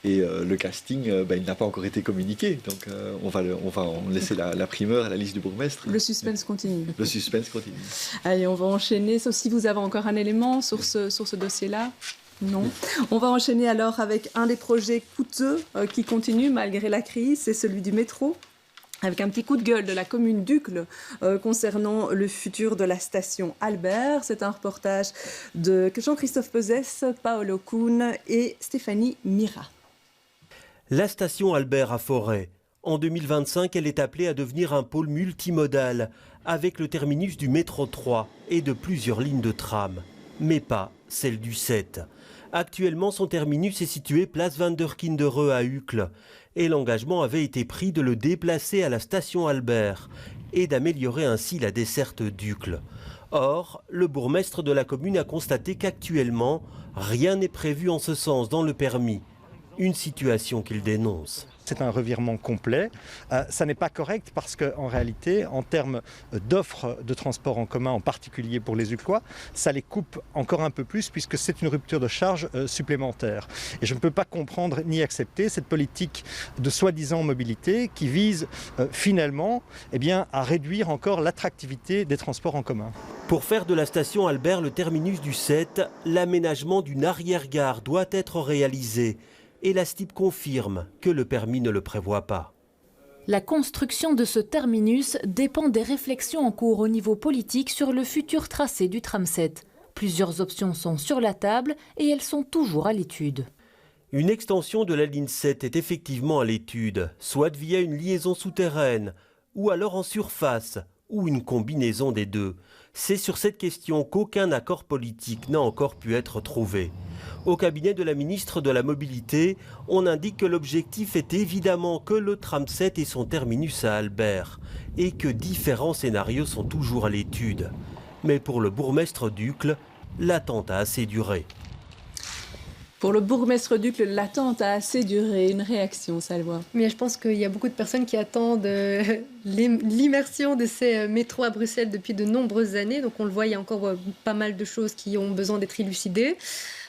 Et le casting, il n'a pas encore été communiqué. Donc on va en laisser la primeur à la liste du bourgmestre. Le suspense continue. Le suspense continue. Allez, on va enchaîner, sauf si vous avez encore un élément sur ce dossier-là. Non. On va enchaîner alors avec un des projets coûteux qui continue malgré la crise, c'est celui du métro. Avec un petit coup de gueule de la commune d'Uccle concernant le futur de la station Albert. C'est un reportage de Jean-Christophe Pesès, Paolo Kuhn et Stéphanie Mira. La station Albert à Forêt. En 2025, elle est appelée à devenir un pôle multimodal avec le terminus du métro 3 et de plusieurs lignes de tram, mais pas celle du 7. Actuellement, son terminus est situé place Van der Kindere à Uccle et l'engagement avait été pris de le déplacer à la station Albert et d'améliorer ainsi la desserte d'Uccle. Or, le bourgmestre de la commune a constaté qu'actuellement, rien n'est prévu en ce sens dans le permis. Une situation qu'il dénonce. C'est un revirement complet. Ça n'est pas correct parce qu'en réalité, en termes d'offres de transport en commun, en particulier pour les Uclois, ça les coupe encore un peu plus puisque c'est une rupture de charge supplémentaire. Et je ne peux pas comprendre ni accepter cette politique de soi-disant mobilité qui vise finalement à réduire encore l'attractivité des transports en commun. Pour faire de la station Albert le terminus du 7, l'aménagement d'une arrière-gare doit être réalisé. Et la STIP confirme que le permis ne le prévoit pas. La construction de ce terminus dépend des réflexions en cours au niveau politique sur le futur tracé du tram 7. Plusieurs options sont sur la table et elles sont toujours à l'étude. Une extension de la ligne 7 est effectivement à l'étude, soit via une liaison souterraine, ou alors en surface, ou une combinaison des deux. C'est sur cette question qu'aucun accord politique n'a encore pu être trouvé. Au cabinet de la ministre de la Mobilité, on indique que l'objectif est évidemment que le tram 7 ait son terminus à Albert et que différents scénarios sont toujours à l'étude. Mais pour le bourgmestre d'Uccle, l'attente a assez duré. Pour le bourgmestre d'Uccle, l'attente a assez duré. Une réaction, Salwa? Mais je pense qu'il y a beaucoup de personnes qui attendent l'immersion de ces métros à Bruxelles depuis de nombreuses années. Donc on le voit, il y a encore pas mal de choses qui ont besoin d'être élucidées.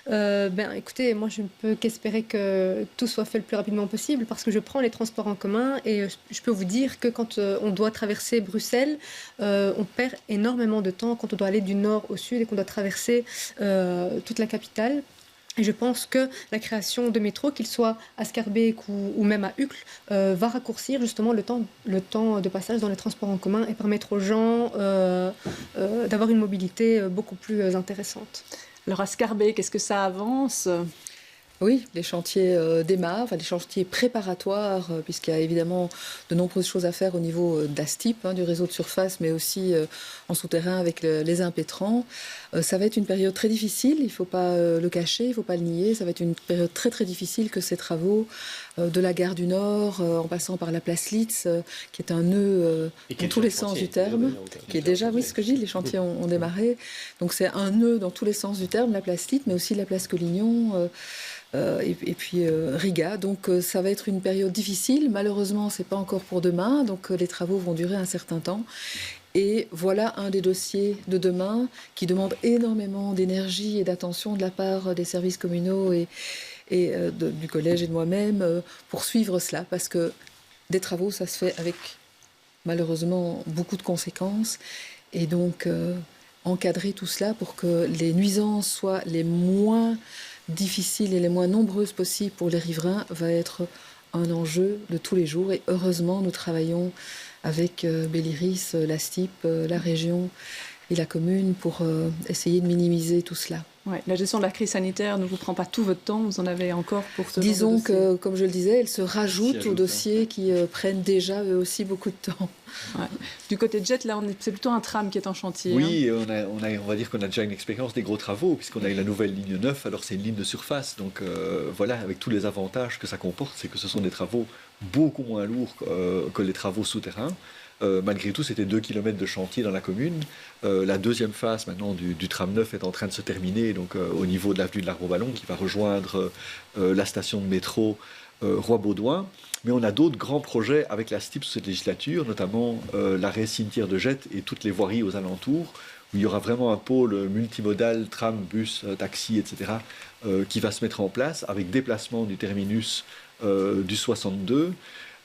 Écoutez, moi je ne peux qu'espérer que tout soit fait le plus rapidement possible parce que je prends les transports en commun et je peux vous dire que quand on doit traverser Bruxelles, on perd énormément de temps quand on doit aller du nord au sud et qu'on doit traverser toute la capitale. Et je pense que la création de métro, qu'il soit à Schaerbeek ou même à Uccle, va raccourcir justement le temps de passage dans les transports en commun et permettre aux gens d'avoir une mobilité beaucoup plus intéressante. Alors à Schaerbeek, est-ce que ça avance ? Oui, les chantiers démarrent, les chantiers préparatoires, puisqu'il y a évidemment de nombreuses choses à faire au niveau de la STIP, du réseau de surface, mais aussi en souterrain avec les impétrants. Ça va être une période très difficile, il ne faut pas le cacher, il ne faut pas le nier. Ça va être une période très très difficile que ces travaux de la gare du Nord, en passant par la place Litz, qui est un nœud dans tous les sens du terme, qui est déjà, oui, ce que je dis, les chantiers ont démarré. Donc c'est un nœud dans tous les sens du terme, la place Litz, mais aussi la place Collignon. Et puis Riga. Donc ça va être une période difficile. Malheureusement, ce n'est pas encore pour demain. Donc les travaux vont durer un certain temps. Et voilà un des dossiers de demain qui demande énormément d'énergie et d'attention de la part des services communaux et du collège et de moi-même pour suivre cela. Parce que des travaux, ça se fait avec malheureusement beaucoup de conséquences. Et donc encadrer tout cela pour que les nuisances soient les moins difficiles et les moins nombreuses possibles pour les riverains va être un enjeu de tous les jours. Et heureusement, nous travaillons avec Belliris, la STIP, la région et la commune pour essayer de minimiser tout cela. Ouais, la gestion de la crise sanitaire ne vous prend pas tout votre temps, vous en avez encore pour ce Disons genre de dossier. que, comme je le disais, elle se rajoute aux dossiers qui prennent déjà eux aussi beaucoup de temps. Ouais. Du côté de Jet, là, c'est plutôt un tram qui est en chantier. Oui, on va dire qu'on a déjà une expérience des gros travaux, puisqu'on a eu la nouvelle ligne 9, alors c'est une ligne de surface. Donc voilà, avec tous les avantages que ça comporte, c'est que ce sont des travaux beaucoup moins lourds que les travaux souterrains. Malgré tout, c'était 2 km de chantier dans la commune. La deuxième phase maintenant du tram 9 est en train de se terminer, donc au niveau de l'avenue de l'Arbre-Ballon, qui va rejoindre la station de métro Roi-Baudouin. Mais on a d'autres grands projets avec la STIP sous cette législature, notamment l'arrêt cimetière de Jet et toutes les voiries aux alentours, où il y aura vraiment un pôle multimodal, tram, bus, taxi, etc., qui va se mettre en place avec déplacement du terminus du 62.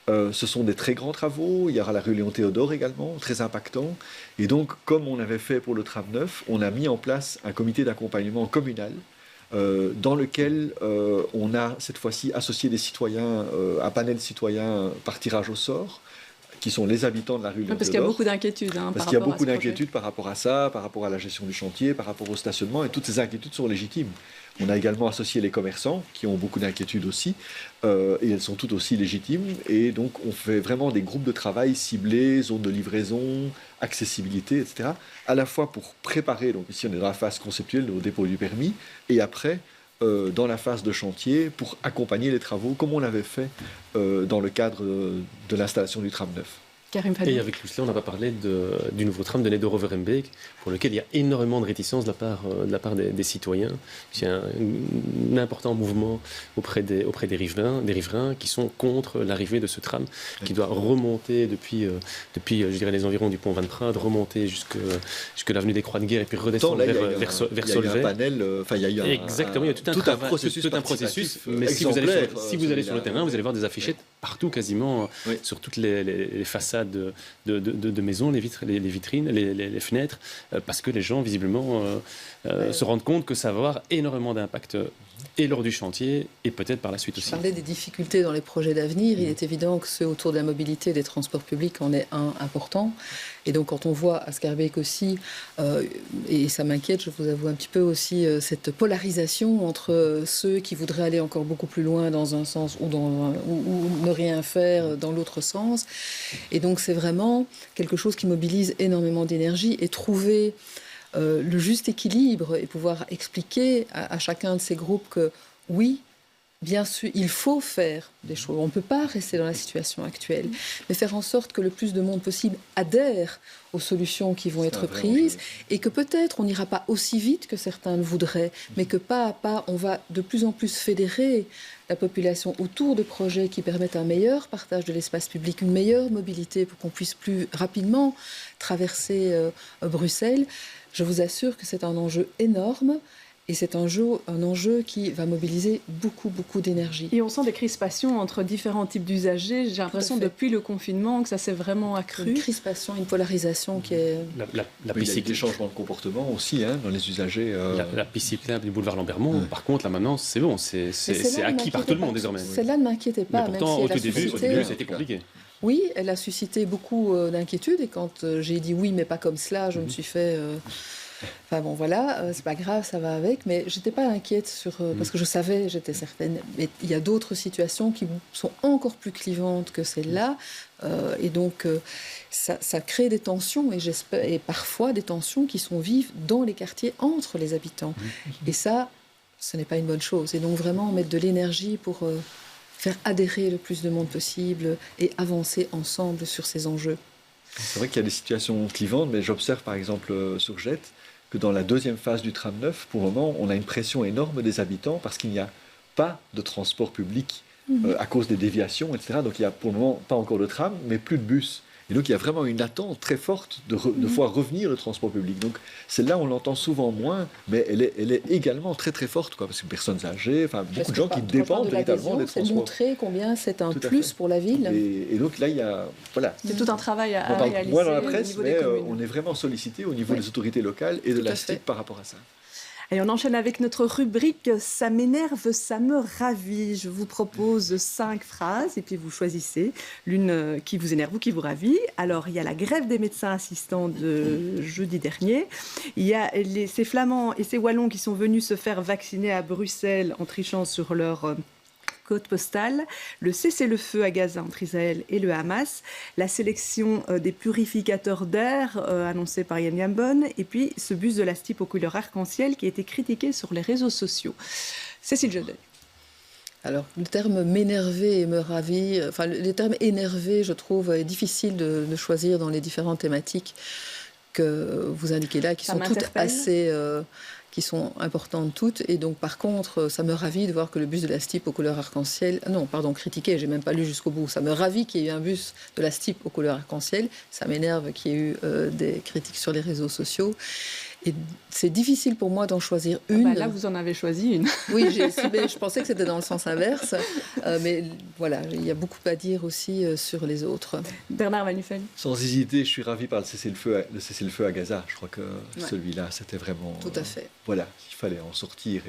Ce sont des très grands travaux. Il y aura la rue Léon Théodore également, très impactant. Et donc, comme on avait fait pour le tram 9, on a mis en place un comité d'accompagnement communal dans lequel on a cette fois-ci associé des citoyens, un panel citoyen par tirage au sort, qui sont les habitants de la rue Léon Théodore. Parce qu'il y a beaucoup d'inquiétudes. Parce qu'il y a beaucoup d'inquiétudes par rapport à ça, par rapport à la gestion du chantier, par rapport au stationnement, et toutes ces inquiétudes sont légitimes. On a également associé les commerçants, qui ont beaucoup d'inquiétudes aussi, et elles sont toutes aussi légitimes. Et donc, on fait vraiment des groupes de travail ciblés, zones de livraison, accessibilité, etc., à la fois pour préparer, donc ici on est dans la phase conceptuelle au dépôt du permis, et après, dans la phase de chantier, pour accompagner les travaux, comme on l'avait fait dans le cadre de l'installation du tram 9. Et avec tout cela, on n'a pas parlé du nouveau tram de Neder-Overembeek, pour lequel il y a énormément de réticence de la part des citoyens. Il y a un important mouvement auprès des riverains qui sont contre l'arrivée de ce tram, qui doit remonter depuis je dirais, les environs du pont Van Praat, remonter jusque l'avenue des Croix de Guerre et puis redescendre vers Solvay. Il y a eu un panel, il y a eu exactement, il y a tout un processus. Mais si vous allez sur le terrain, vous allez voir des affichettes partout quasiment, sur toutes les façades de maisons, les vitrines, les fenêtres, parce que les gens visiblement se rendent compte que ça va avoir énormément d'impact et lors du chantier et peut-être par la suite aussi. Je parlais des difficultés dans les projets d'avenir. Il est évident que ceux autour de la mobilité et des transports publics en est un important. Et donc quand on voit à Schaerbeek aussi, et ça m'inquiète, je vous avoue un petit peu aussi, cette polarisation entre ceux qui voudraient aller encore beaucoup plus loin dans un sens ou ne rien faire dans l'autre sens. Et donc c'est vraiment quelque chose qui mobilise énormément d'énergie et trouver le juste équilibre et pouvoir expliquer à chacun de ces groupes que oui, bien sûr, il faut faire des choses. On ne peut pas rester dans la situation actuelle, mais faire en sorte que le plus de monde possible adhère aux solutions qui vont être prises et que peut-être on n'ira pas aussi vite que certains le voudraient, mais que pas à pas, on va de plus en plus fédérer la population autour de projets qui permettent un meilleur partage de l'espace public, une meilleure mobilité pour qu'on puisse plus rapidement traverser Bruxelles. Je vous assure que c'est un enjeu énorme Et c'est un enjeu qui va mobiliser beaucoup d'énergie. Et on sent des crispations entre différents types d'usagers. J'ai l'impression depuis le confinement que ça s'est vraiment accru. Une crispation, une polarisation qui est... Il y a des changements de comportement aussi dans les usagers. La piste cyclable du boulevard Lambermont, par contre, là maintenant, c'est bon, c'est acquis par tout le monde désormais. Celle-là ne m'inquiétait pas. Mais pourtant, même si au début, c'était compliqué. Oui, elle a suscité beaucoup d'inquiétudes. Et quand j'ai dit oui, mais pas comme cela, je me suis fait... Enfin bon, voilà, c'est pas grave, ça va avec, mais j'étais pas inquiète parce que je savais, j'étais certaine. Mais il y a d'autres situations qui sont encore plus clivantes que celle-là, et donc ça crée des tensions, et parfois des tensions qui sont vives dans les quartiers entre les habitants. Et ça, ce n'est pas une bonne chose. Et donc vraiment mettre de l'énergie pour faire adhérer le plus de monde possible et avancer ensemble sur ces enjeux. C'est vrai qu'il y a des situations clivantes, mais j'observe par exemple sur Jette que dans la deuxième phase du tram 9, pour le moment, on a une pression énorme des habitants parce qu'il n'y a pas de transport public à cause des déviations, etc. Donc il n'y a pour le moment pas encore de tram, mais plus de bus. Et donc il y a vraiment une attente très forte de voir revenir le transport public. Donc celle-là, on l'entend souvent moins, mais elle est également très très forte, parce que personnes âgées, beaucoup de gens qui dépendent véritablement des transports. C'est montrer combien c'est un plus pour la ville. Et donc là, il y a... Voilà. C'est tout un travail à réaliser. Moins dans la presse, mais on est vraiment sollicité au niveau des autorités locales et de la STIP par rapport à ça. Et on enchaîne avec notre rubrique « Ça m'énerve, ça me ravit ». Je vous propose 5 phrases et puis vous choisissez l'une qui vous énerve ou qui vous ravit. Alors, il y a la grève des médecins assistants de jeudi dernier. Il y a ces Flamands et ces Wallons qui sont venus se faire vacciner à Bruxelles en trichant sur leur... code postal, le cessez-le-feu à Gaza entre Israël et le Hamas, la sélection des purificateurs d'air annoncée par Yann Gambon, et puis ce bus de la STIP aux couleurs arc-en-ciel qui a été critiqué sur les réseaux sociaux. Cécile Jodeuil. Alors, le terme m'énerver et me ravit, enfin, le terme énervé, je trouve, est difficile de choisir dans les différentes thématiques que vous indiquez là, qui sont toutes assez... qui sont importantes toutes. Et donc, par contre, ça me ravit de voir que le bus de la STIP aux couleurs arc-en-ciel... Non, pardon, critiqué, j'ai même pas lu jusqu'au bout. Ça me ravit qu'il y ait eu un bus de la STIP aux couleurs arc-en-ciel. Ça m'énerve qu'il y ait eu des critiques sur les réseaux sociaux. Et c'est difficile pour moi d'en choisir une. Là, vous en avez choisi une. Oui, je pensais que c'était dans le sens inverse. Mais voilà, il y a beaucoup à dire aussi sur les autres. Bernard Manufel. Sans hésiter, je suis ravi par le cessez-le-feu à Gaza. Je crois que celui-là, c'était vraiment... Tout à fait. Voilà, il fallait en sortir.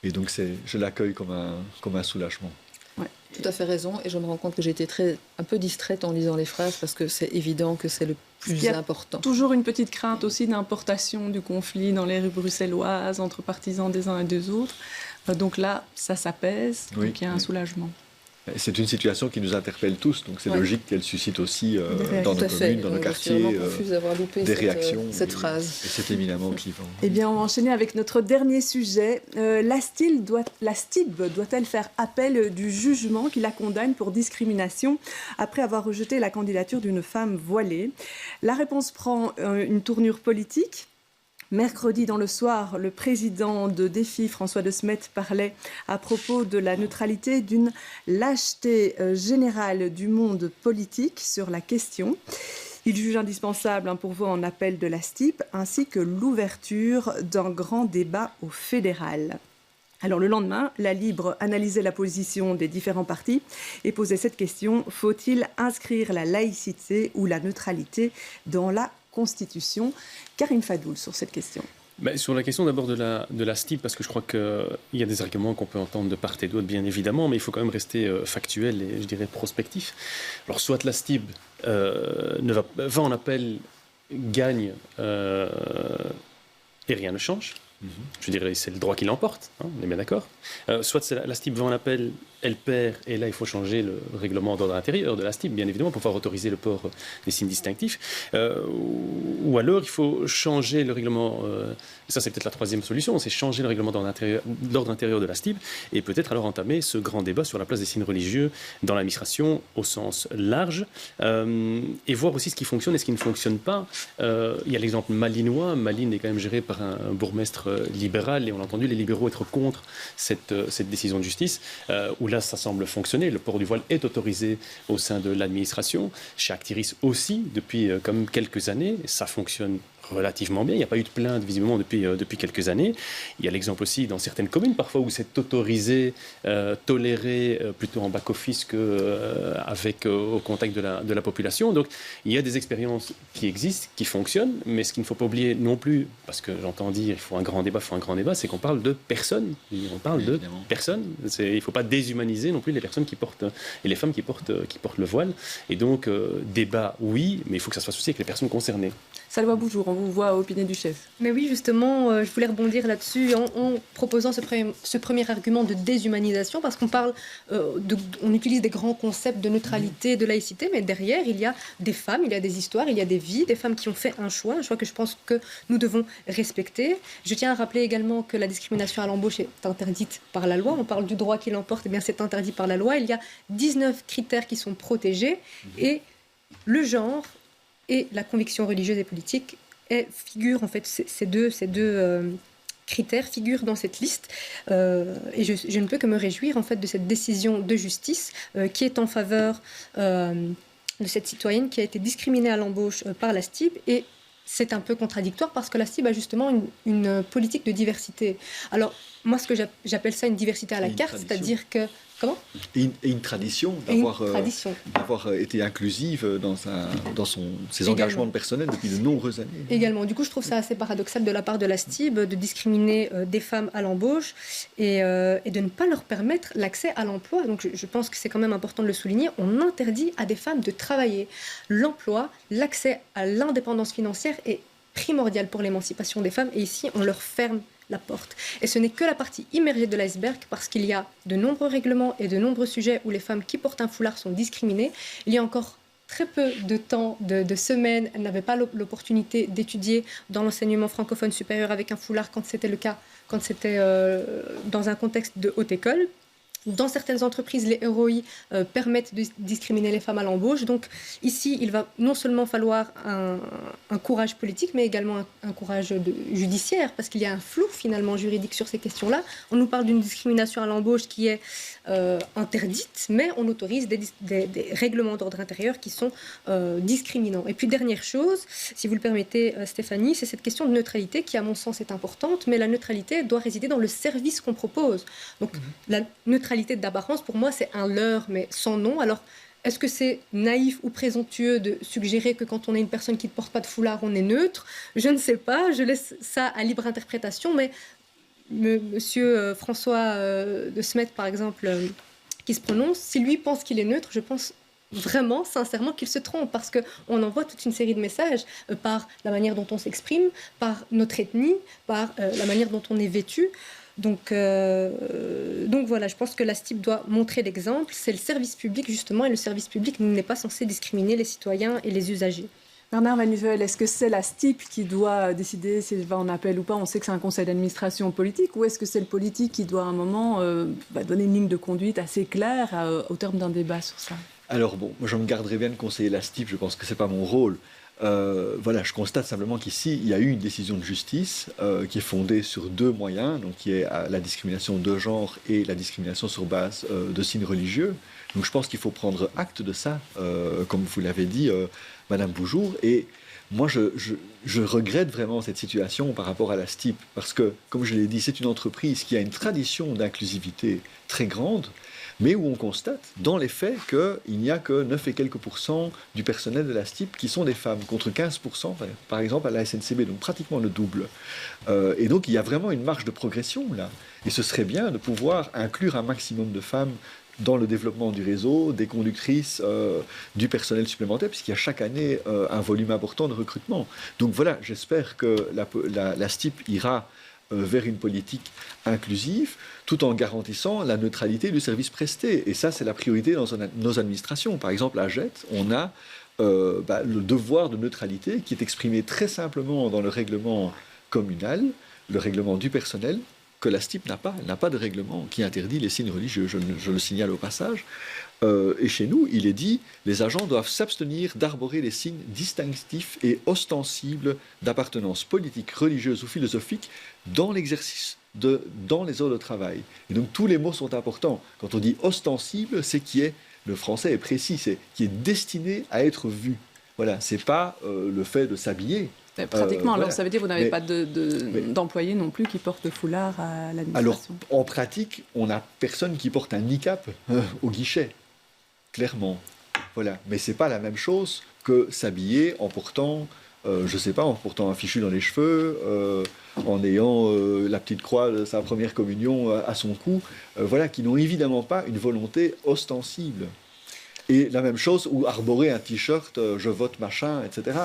Et donc, je l'accueille comme un soulagement. Ouais, tout à fait raison. Et je me rends compte que j'ai été un peu distraite en lisant les phrases parce que c'est évident que c'est le plus important. Toujours une petite crainte aussi d'importation du conflit dans les rues bruxelloises entre partisans des uns et des autres. Donc là, ça s'apaise, donc il y a un soulagement. C'est une situation qui nous interpelle tous, donc c'est logique qu'elle suscite aussi dans nos communes, dans nos quartiers, des réactions. Cette phrase. Et c'est éminemment clivant. Eh bien, on va enchaîner avec notre dernier sujet. La STIB doit-elle faire appel du jugement qui la condamne pour discrimination après avoir rejeté la candidature d'une femme voilée? La réponse prend une tournure politique. Mercredi dans le soir, le président de Défi, François de Smet, parlait à propos de la neutralité d'une lâcheté générale du monde politique sur la question. Il juge indispensable pour vous en appel de la STIP, ainsi que l'ouverture d'un grand débat au fédéral. Alors le lendemain, la Libre analysait la position des différents partis et posait cette question: faut-il inscrire la laïcité ou la neutralité dans la Constitution? Karine Fadoul sur cette question. Sur la question d'abord de la STIP, parce que je crois qu'il y a des arguments qu'on peut entendre de part et d'autre, bien évidemment, mais il faut quand même rester factuel et, je dirais, prospectif. Alors, soit la STIP va en appel, gagne et rien ne change. Je dirais c'est le droit qui l'emporte, on est bien d'accord. Soit la STIP va en appel, elle perd, et là il faut changer le règlement d'ordre intérieur de la STIP, bien évidemment, pour pouvoir autoriser le port des signes distinctifs. Ou alors il faut changer le règlement, ça c'est peut-être la troisième solution, c'est changer le règlement d'ordre intérieur de la STIP, et peut-être alors entamer ce grand débat sur la place des signes religieux dans l'administration au sens large, et voir aussi ce qui fonctionne et ce qui ne fonctionne pas. Il y a l'exemple malinois. Malines est quand même géré par un bourgmestre libéral, et on a entendu les libéraux être contre cette décision de justice, où là ça semble fonctionner. Le port du voile est autorisé au sein de l'administration, chez Actiris aussi depuis comme quelques années, ça fonctionne relativement bien. Il n'y a pas eu de plainte visiblement depuis quelques années. Il y a l'exemple aussi dans certaines communes parfois où c'est autorisé, toléré plutôt en back-office qu'avec au contact de la population. Donc il y a des expériences qui existent, qui fonctionnent, mais ce qu'il ne faut pas oublier non plus, parce que j'entends dire il faut un grand débat, c'est qu'on parle de personnes. On parle de personnes. Il ne faut pas déshumaniser non plus les personnes qui portent et les femmes qui portent le voile. Et donc débat oui, mais il faut que ça se fasse aussi avec les personnes concernées. Salwa Boujour, on vous voit opiner du chef. Mais oui, justement, je voulais rebondir là-dessus en proposant ce premier argument de déshumanisation, parce qu'on parle, on utilise des grands concepts de neutralité, de laïcité, mais derrière, il y a des femmes, il y a des histoires, il y a des vies, des femmes qui ont fait un choix que je pense que nous devons respecter. Je tiens à rappeler également que la discrimination à l'embauche est interdite par la loi. On parle du droit qui l'emporte, et bien c'est interdit par la loi. Il y a 19 critères qui sont protégés, et le genre et la conviction religieuse et politique figurent, en fait, ces deux critères figurent dans cette liste. Et je ne peux que me réjouir, en fait, de cette décision de justice qui est en faveur de cette citoyenne qui a été discriminée à l'embauche par la STIB. Et c'est un peu contradictoire parce que la STIB a justement une politique de diversité. Alors, moi, ce que j'appelle ça une diversité à la carte, c'est-à-dire que... Comment ? Et une tradition d'avoir été inclusive dans ses engagements personnels depuis de nombreuses années. Également. Du coup, je trouve ça assez paradoxal de la part de la STIB de discriminer des femmes à l'embauche et de ne pas leur permettre l'accès à l'emploi. Donc, je pense que c'est quand même important de le souligner. On interdit à des femmes de travailler. L'emploi, l'accès à l'indépendance financière est primordial pour l'émancipation des femmes. Et ici, on leur ferme la porte. Et ce n'est que la partie immergée de l'iceberg, parce qu'il y a de nombreux règlements et de nombreux sujets où les femmes qui portent un foulard sont discriminées. Il y a encore très peu de temps, de semaines, elles n'avaient pas l'opportunité d'étudier dans l'enseignement francophone supérieur avec un foulard quand c'était le cas, quand c'était dans un contexte de haute école. Dans certaines entreprises, les ROI permettent de discriminer les femmes à l'embauche. Donc ici, il va non seulement falloir un courage politique, mais également un courage judiciaire, parce qu'il y a un flou finalement juridique sur ces questions-là. On nous parle d'une discrimination à l'embauche qui est interdite, mais on autorise des règlements d'ordre intérieur qui sont discriminants. Et puis dernière chose, si vous le permettez Stéphanie, c'est cette question de neutralité qui à mon sens est importante, mais la neutralité doit résider dans le service qu'on propose. Donc la neutralité d'apparence, pour moi, c'est un leurre, mais sans nom. Alors, est-ce que c'est naïf ou présomptueux de suggérer que quand on est une personne qui ne porte pas de foulard, on est neutre ? Je ne sais pas, je laisse ça à libre interprétation, mais Monsieur François de Smet, par exemple, qui se prononce, si lui pense qu'il est neutre, je pense vraiment, sincèrement, qu'il se trompe, parce qu'on envoie toute une série de messages par la manière dont on s'exprime, par notre ethnie, par la manière dont on est vêtu. Donc voilà, je pense que la STIB doit montrer l'exemple. C'est le service public, justement, et le service public n'est pas censé discriminer les citoyens et les usagers. Bernard Manuel, est-ce que c'est la STIB qui doit décider s'il va en appel ou pas ? On sait que c'est un conseil d'administration politique, ou est-ce que c'est le politique qui doit à un moment donner une ligne de conduite assez claire au terme d'un débat sur ça ? Alors bon, moi je me garderai bien de conseiller la STIB, je pense que ce n'est pas mon rôle. Voilà, je constate simplement qu'ici, il y a eu une décision de justice qui est fondée sur deux moyens, donc qui est la discrimination de genre et la discrimination sur base de signes religieux. Donc je pense qu'il faut prendre acte de ça, comme vous l'avez dit, Madame Boujour. Et moi, je regrette vraiment cette situation par rapport à la STIB, parce que, comme je l'ai dit, c'est une entreprise qui a une tradition d'inclusivité très grande, mais où on constate, dans les faits, qu'il n'y a que 9 et quelques % du personnel de la STIB qui sont des femmes, contre 15%, par exemple, à la SNCB, donc pratiquement le double. Et donc, il y a vraiment une marge de progression, là. Et ce serait bien de pouvoir inclure un maximum de femmes dans le développement du réseau, des conductrices, du personnel supplémentaire, puisqu'il y a chaque année un volume important de recrutement. Donc voilà, j'espère que la STIB ira vers une politique inclusive, tout en garantissant la neutralité du service presté. Et ça, c'est la priorité dans nos administrations. Par exemple, à JET, on a le devoir de neutralité qui est exprimé très simplement dans le règlement communal, le règlement du personnel, que la STIB n'a pas. Elle n'a pas de règlement qui interdit les signes religieux, je le signale au passage. Et chez nous, il est dit, les agents doivent s'abstenir d'arborer les signes distinctifs et ostensibles d'appartenance politique, religieuse ou philosophique dans l'exercice dans les heures de travail. Et donc tous les mots sont importants. Quand on dit ostensible, c'est le français est précis, c'est qui est destiné à être vu. Voilà, c'est pas le fait de s'habiller Pratiquement, alors voilà. ça veut dire que vous n'avez pas d'employés non plus qui portent le foulard à l'administration. Alors, en pratique, on n'a personne qui porte un niqab au guichet, clairement. Voilà. Mais c'est pas la même chose que s'habiller en portant, je sais pas, en portant un fichu dans les cheveux, en ayant la petite croix de sa première communion à son cou, voilà, qui n'ont évidemment pas une volonté ostensible. Et la même chose, ou arborer un t-shirt, je vote machin, etc.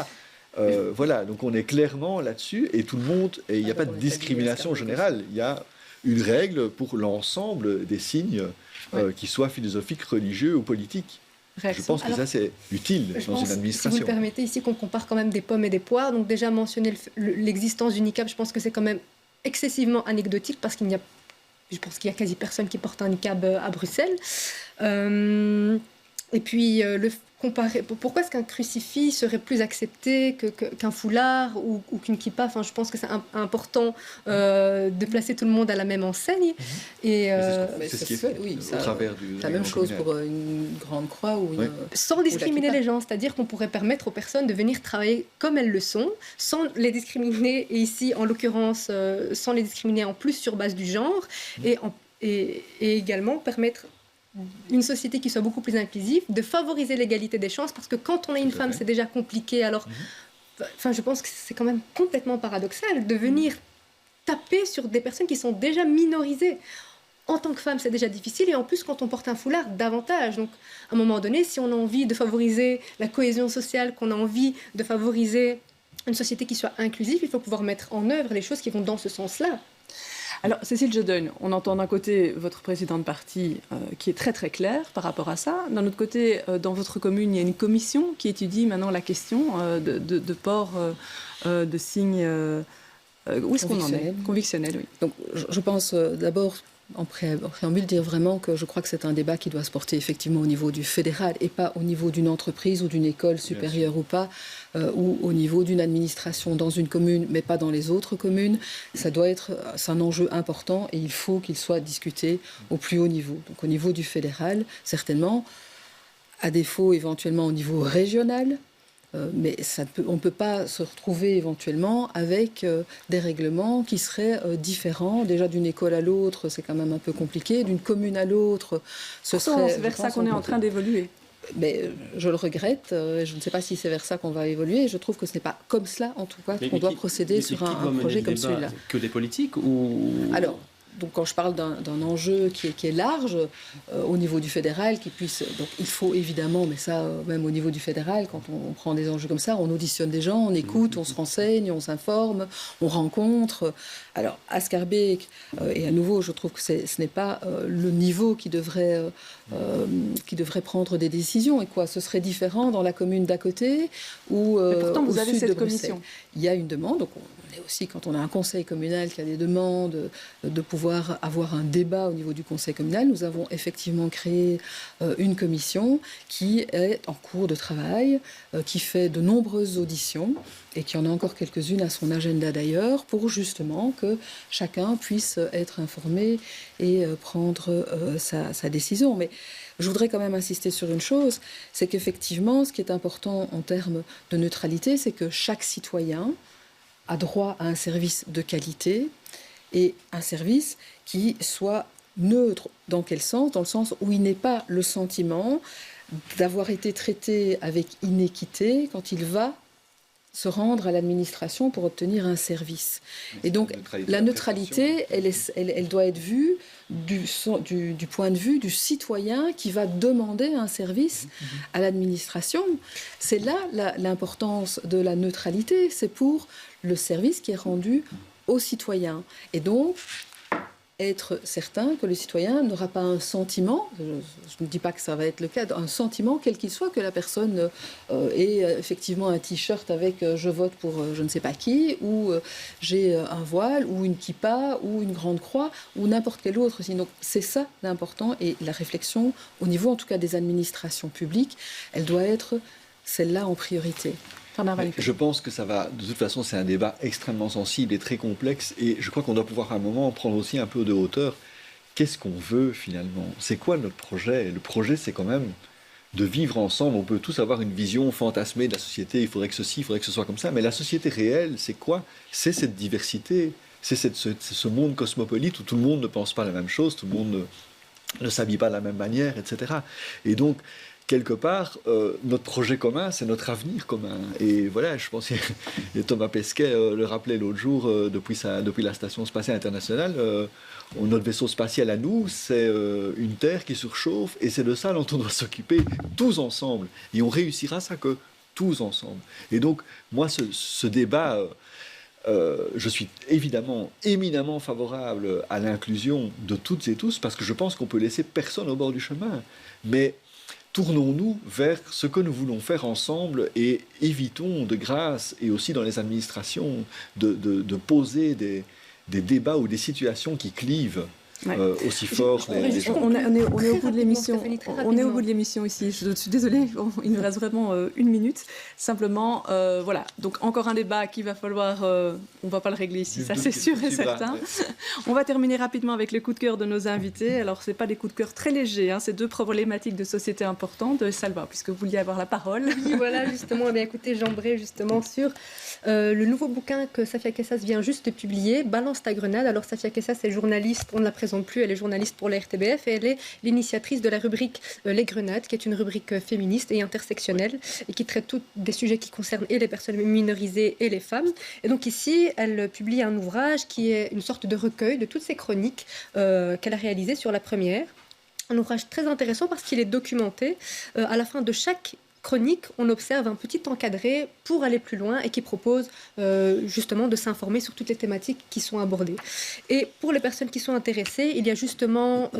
Voilà, donc on est clairement là-dessus, et tout le monde, et il n'y a pas de discrimination générale, il y a une règle pour l'ensemble des signes, qui soient philosophiques, religieux ou politiques. Je pense que ça c'est utile dans une administration. Si vous le permettez, ici qu'on compare quand même des pommes et des poires, donc déjà mentionner l'existence du niqab, je pense que c'est quand même excessivement anecdotique parce je pense qu'il y a quasi personne qui porte un niqab à Bruxelles. Et puis pourquoi est-ce qu'un crucifix serait plus accepté qu'un foulard ou qu'une kippa? Enfin, je pense que c'est important de placer tout le monde à la même enseigne. Et c'est ce qui est fait au travers du... La même chose pour une grande croix ou une... Sans discriminer les gens, c'est-à-dire qu'on pourrait permettre aux personnes de venir travailler comme elles le sont, sans les discriminer, et ici, en l'occurrence, sans les discriminer en plus sur base du genre, et également permettre une société qui soit beaucoup plus inclusive, de favoriser l'égalité des chances, parce que quand on est une femme, c'est déjà compliqué. Alors, je pense que c'est quand même complètement paradoxal de venir taper sur des personnes qui sont déjà minorisées. En tant que femme, c'est déjà difficile, et en plus, quand on porte un foulard, davantage. Donc, à un moment donné, si on a envie de favoriser la cohésion sociale, qu'on a envie de favoriser une société qui soit inclusive, il faut pouvoir mettre en œuvre les choses qui vont dans ce sens-là. Alors, Cécile Jodun, on entend d'un côté votre président de parti qui est très très clair par rapport à ça. D'un autre côté, dans votre commune, il y a une commission qui étudie maintenant la question de port de signes... où est-ce qu'on en est? Convictionnel, oui. Donc, je pense d'abord, en préambule, dire vraiment que je crois que c'est un débat qui doit se porter effectivement au niveau du fédéral et pas au niveau d'une entreprise ou d'une école supérieure ou pas, ou au niveau d'une administration dans une commune, mais pas dans les autres communes. C'est un enjeu important et il faut qu'il soit discuté au plus haut niveau. Donc au niveau du fédéral, certainement, à défaut éventuellement au niveau régional, mais on ne peut pas se retrouver éventuellement avec des règlements qui seraient différents. Déjà d'une école à l'autre, c'est quand même un peu compliqué. D'une commune à l'autre, c'est vers ça qu'on est en train d'évoluer. Mais je le regrette. Je ne sais pas si c'est vers ça qu'on va évoluer. Je trouve que ce n'est pas comme cela, en tout cas, qu'on doit procéder sur un projet comme celui-là. Que des politiques ou... Alors, donc quand je parle d'un enjeu qui est large au niveau du fédéral, donc il faut évidemment, mais ça même au niveau du fédéral, quand on prend des enjeux comme ça, on auditionne des gens, on écoute, on se renseigne, on s'informe, on rencontre. Alors à Schaerbeek, et à nouveau, je trouve que ce n'est pas le niveau qui devrait prendre des décisions. Et quoi, ce serait différent dans la commune d'à côté ou pourtant vous au avez sud cette de Bruxelles. commission. Il y a une demande. Donc on est aussi, quand on a un conseil communal qui a des demandes de pouvoir avoir un débat au niveau du conseil communal, nous avons effectivement créé une commission qui est en cours de travail, qui fait de nombreuses auditions et qui en a encore quelques-unes à son agenda d'ailleurs, pour justement que chacun puisse être informé et prendre sa décision. Mais je voudrais quand même insister sur une chose, c'est qu'effectivement, ce qui est important en termes de neutralité, c'est que chaque citoyen a droit à un service de qualité et un service qui soit neutre. Dans quel sens? Dans le sens où il n'est pas le sentiment d'avoir été traité avec inéquité quand il va se rendre à l'administration pour obtenir un service. Et donc, la neutralité, elle doit être vue du point de vue du citoyen qui va demander un service à l'administration. C'est là l'importance de la neutralité, c'est pour le service qui est rendu aux citoyens. Et donc, être certain que le citoyen n'aura pas un sentiment, je ne dis pas que ça va être le cas, un sentiment quel qu'il soit, que la personne ait effectivement un t-shirt avec je vote pour je ne sais pas qui, ou j'ai un voile, ou une kippa, ou une grande croix, ou n'importe quel autre. Donc c'est ça l'important, et la réflexion, au niveau en tout cas des administrations publiques, elle doit être celle-là en priorité. Je pense que ça va, de toute façon, c'est un débat extrêmement sensible et très complexe, et je crois qu'on doit pouvoir à un moment prendre aussi un peu de hauteur. Qu'est-ce qu'on veut finalement? C'est quoi notre projet? Le projet, c'est quand même vivre ensemble. On peut tous avoir une vision fantasmée de la société, il faudrait que ceci, il faudrait que ce soit comme ça, mais la société réelle, c'est quoi? C'est cette diversité, c'est ce monde cosmopolite où tout le monde ne pense pas la même chose, tout le monde ne s'habille pas de la même manière, etc. Et donc, quelque part, notre projet commun, c'est notre avenir commun. Et voilà, je pense que Thomas Pesquet le rappelait l'autre jour, depuis la Station spatiale internationale, notre vaisseau spatial à nous, c'est une Terre qui surchauffe, et c'est de ça dont on doit s'occuper tous ensemble. Et on réussira ça que tous ensemble. Et donc, moi, ce débat... je suis évidemment éminemment favorable à l'inclusion de toutes et tous, parce que je pense qu'on peut laisser personne au bord du chemin. Mais tournons-nous vers ce que nous voulons faire ensemble et évitons de grâce, et aussi dans les administrations, de poser des débats ou des situations qui clivent. Aussi fort les gens. On est au bout de l'émission. On est au bout de l'émission ici. Je suis désolée, il nous reste vraiment 1 minute. Simplement, voilà. Donc encore un débat qu'il va falloir. On ne va pas le régler ici, ça c'est sûr et certain. On va terminer rapidement avec le coup de cœur de nos invités. Alors c'est pas des coups de cœur très légers. C'est 2 problématiques de société importantes. Salva, puisque vous vouliez avoir la parole. Oui, voilà, justement. Eh bien, écoutez, j'embraye justement sur le nouveau bouquin que Safia Kessas vient juste de publier, Balance ta grenade. Alors Safia Kessas est journaliste. On ne la présente plus, elle est journaliste pour la RTBF et elle est l'initiatrice de la rubrique Les Grenades, qui est une rubrique féministe et intersectionnelle et qui traite tous des sujets qui concernent et les personnes minorisées et les femmes. Et donc ici, elle publie un ouvrage qui est une sorte de recueil de toutes ces chroniques qu'elle a réalisées sur la première. Un ouvrage très intéressant parce qu'il est documenté. À la fin de chaque chronique, on observe un petit encadré pour aller plus loin et qui propose justement de s'informer sur toutes les thématiques qui sont abordées. Et pour les personnes qui sont intéressées, il y a justement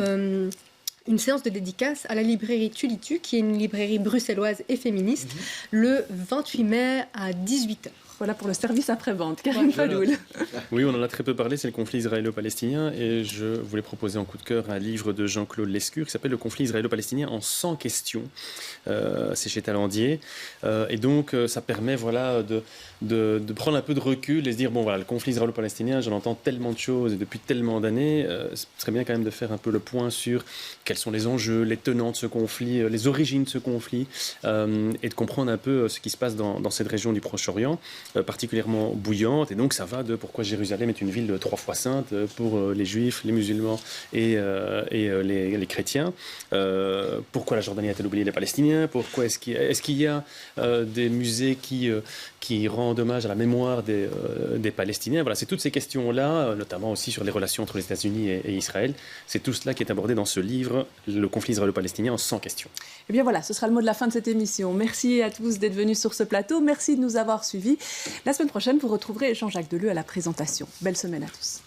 une séance de dédicace à la librairie Tulitu, qui est une librairie bruxelloise et féministe, le 28 mai à 18h. Voilà pour le service après-vente. Karim Fadoul. Oui, on en a très peu parlé, c'est le conflit israélo-palestinien. Et je voulais proposer en coup de cœur un livre de Jean-Claude Lescure qui s'appelle Le conflit israélo-palestinien en 100 questions. C'est chez Talendier. Et donc, ça permet de prendre un peu de recul et se dire, bon voilà, le conflit israélo-palestinien, j'en entends tellement de choses et depuis tellement d'années, ce serait bien quand même de faire un peu le point sur quels sont les enjeux, les tenants de ce conflit, les origines de ce conflit, et de comprendre un peu ce qui se passe dans cette région du Proche-Orient, particulièrement bouillante. Et donc ça va de pourquoi Jérusalem est une ville 3 fois sainte pour les Juifs, les musulmans et les chrétiens. Pourquoi la Jordanie a-t-elle oublié les Palestiniens? Pourquoi est-ce qu'il y a des musées qui rendent hommage à la mémoire des Palestiniens? Voilà, c'est toutes ces questions-là, notamment aussi sur les relations entre les États-Unis et Israël. C'est tout cela qui est abordé dans ce livre, Le conflit israélo-palestinien en 100 questions. Eh bien voilà, ce sera le mot de la fin de cette émission. Merci à tous d'être venus sur ce plateau. Merci de nous avoir suivis. La semaine prochaine, vous retrouverez Jean-Jacques Deleu à la présentation. Belle semaine à tous.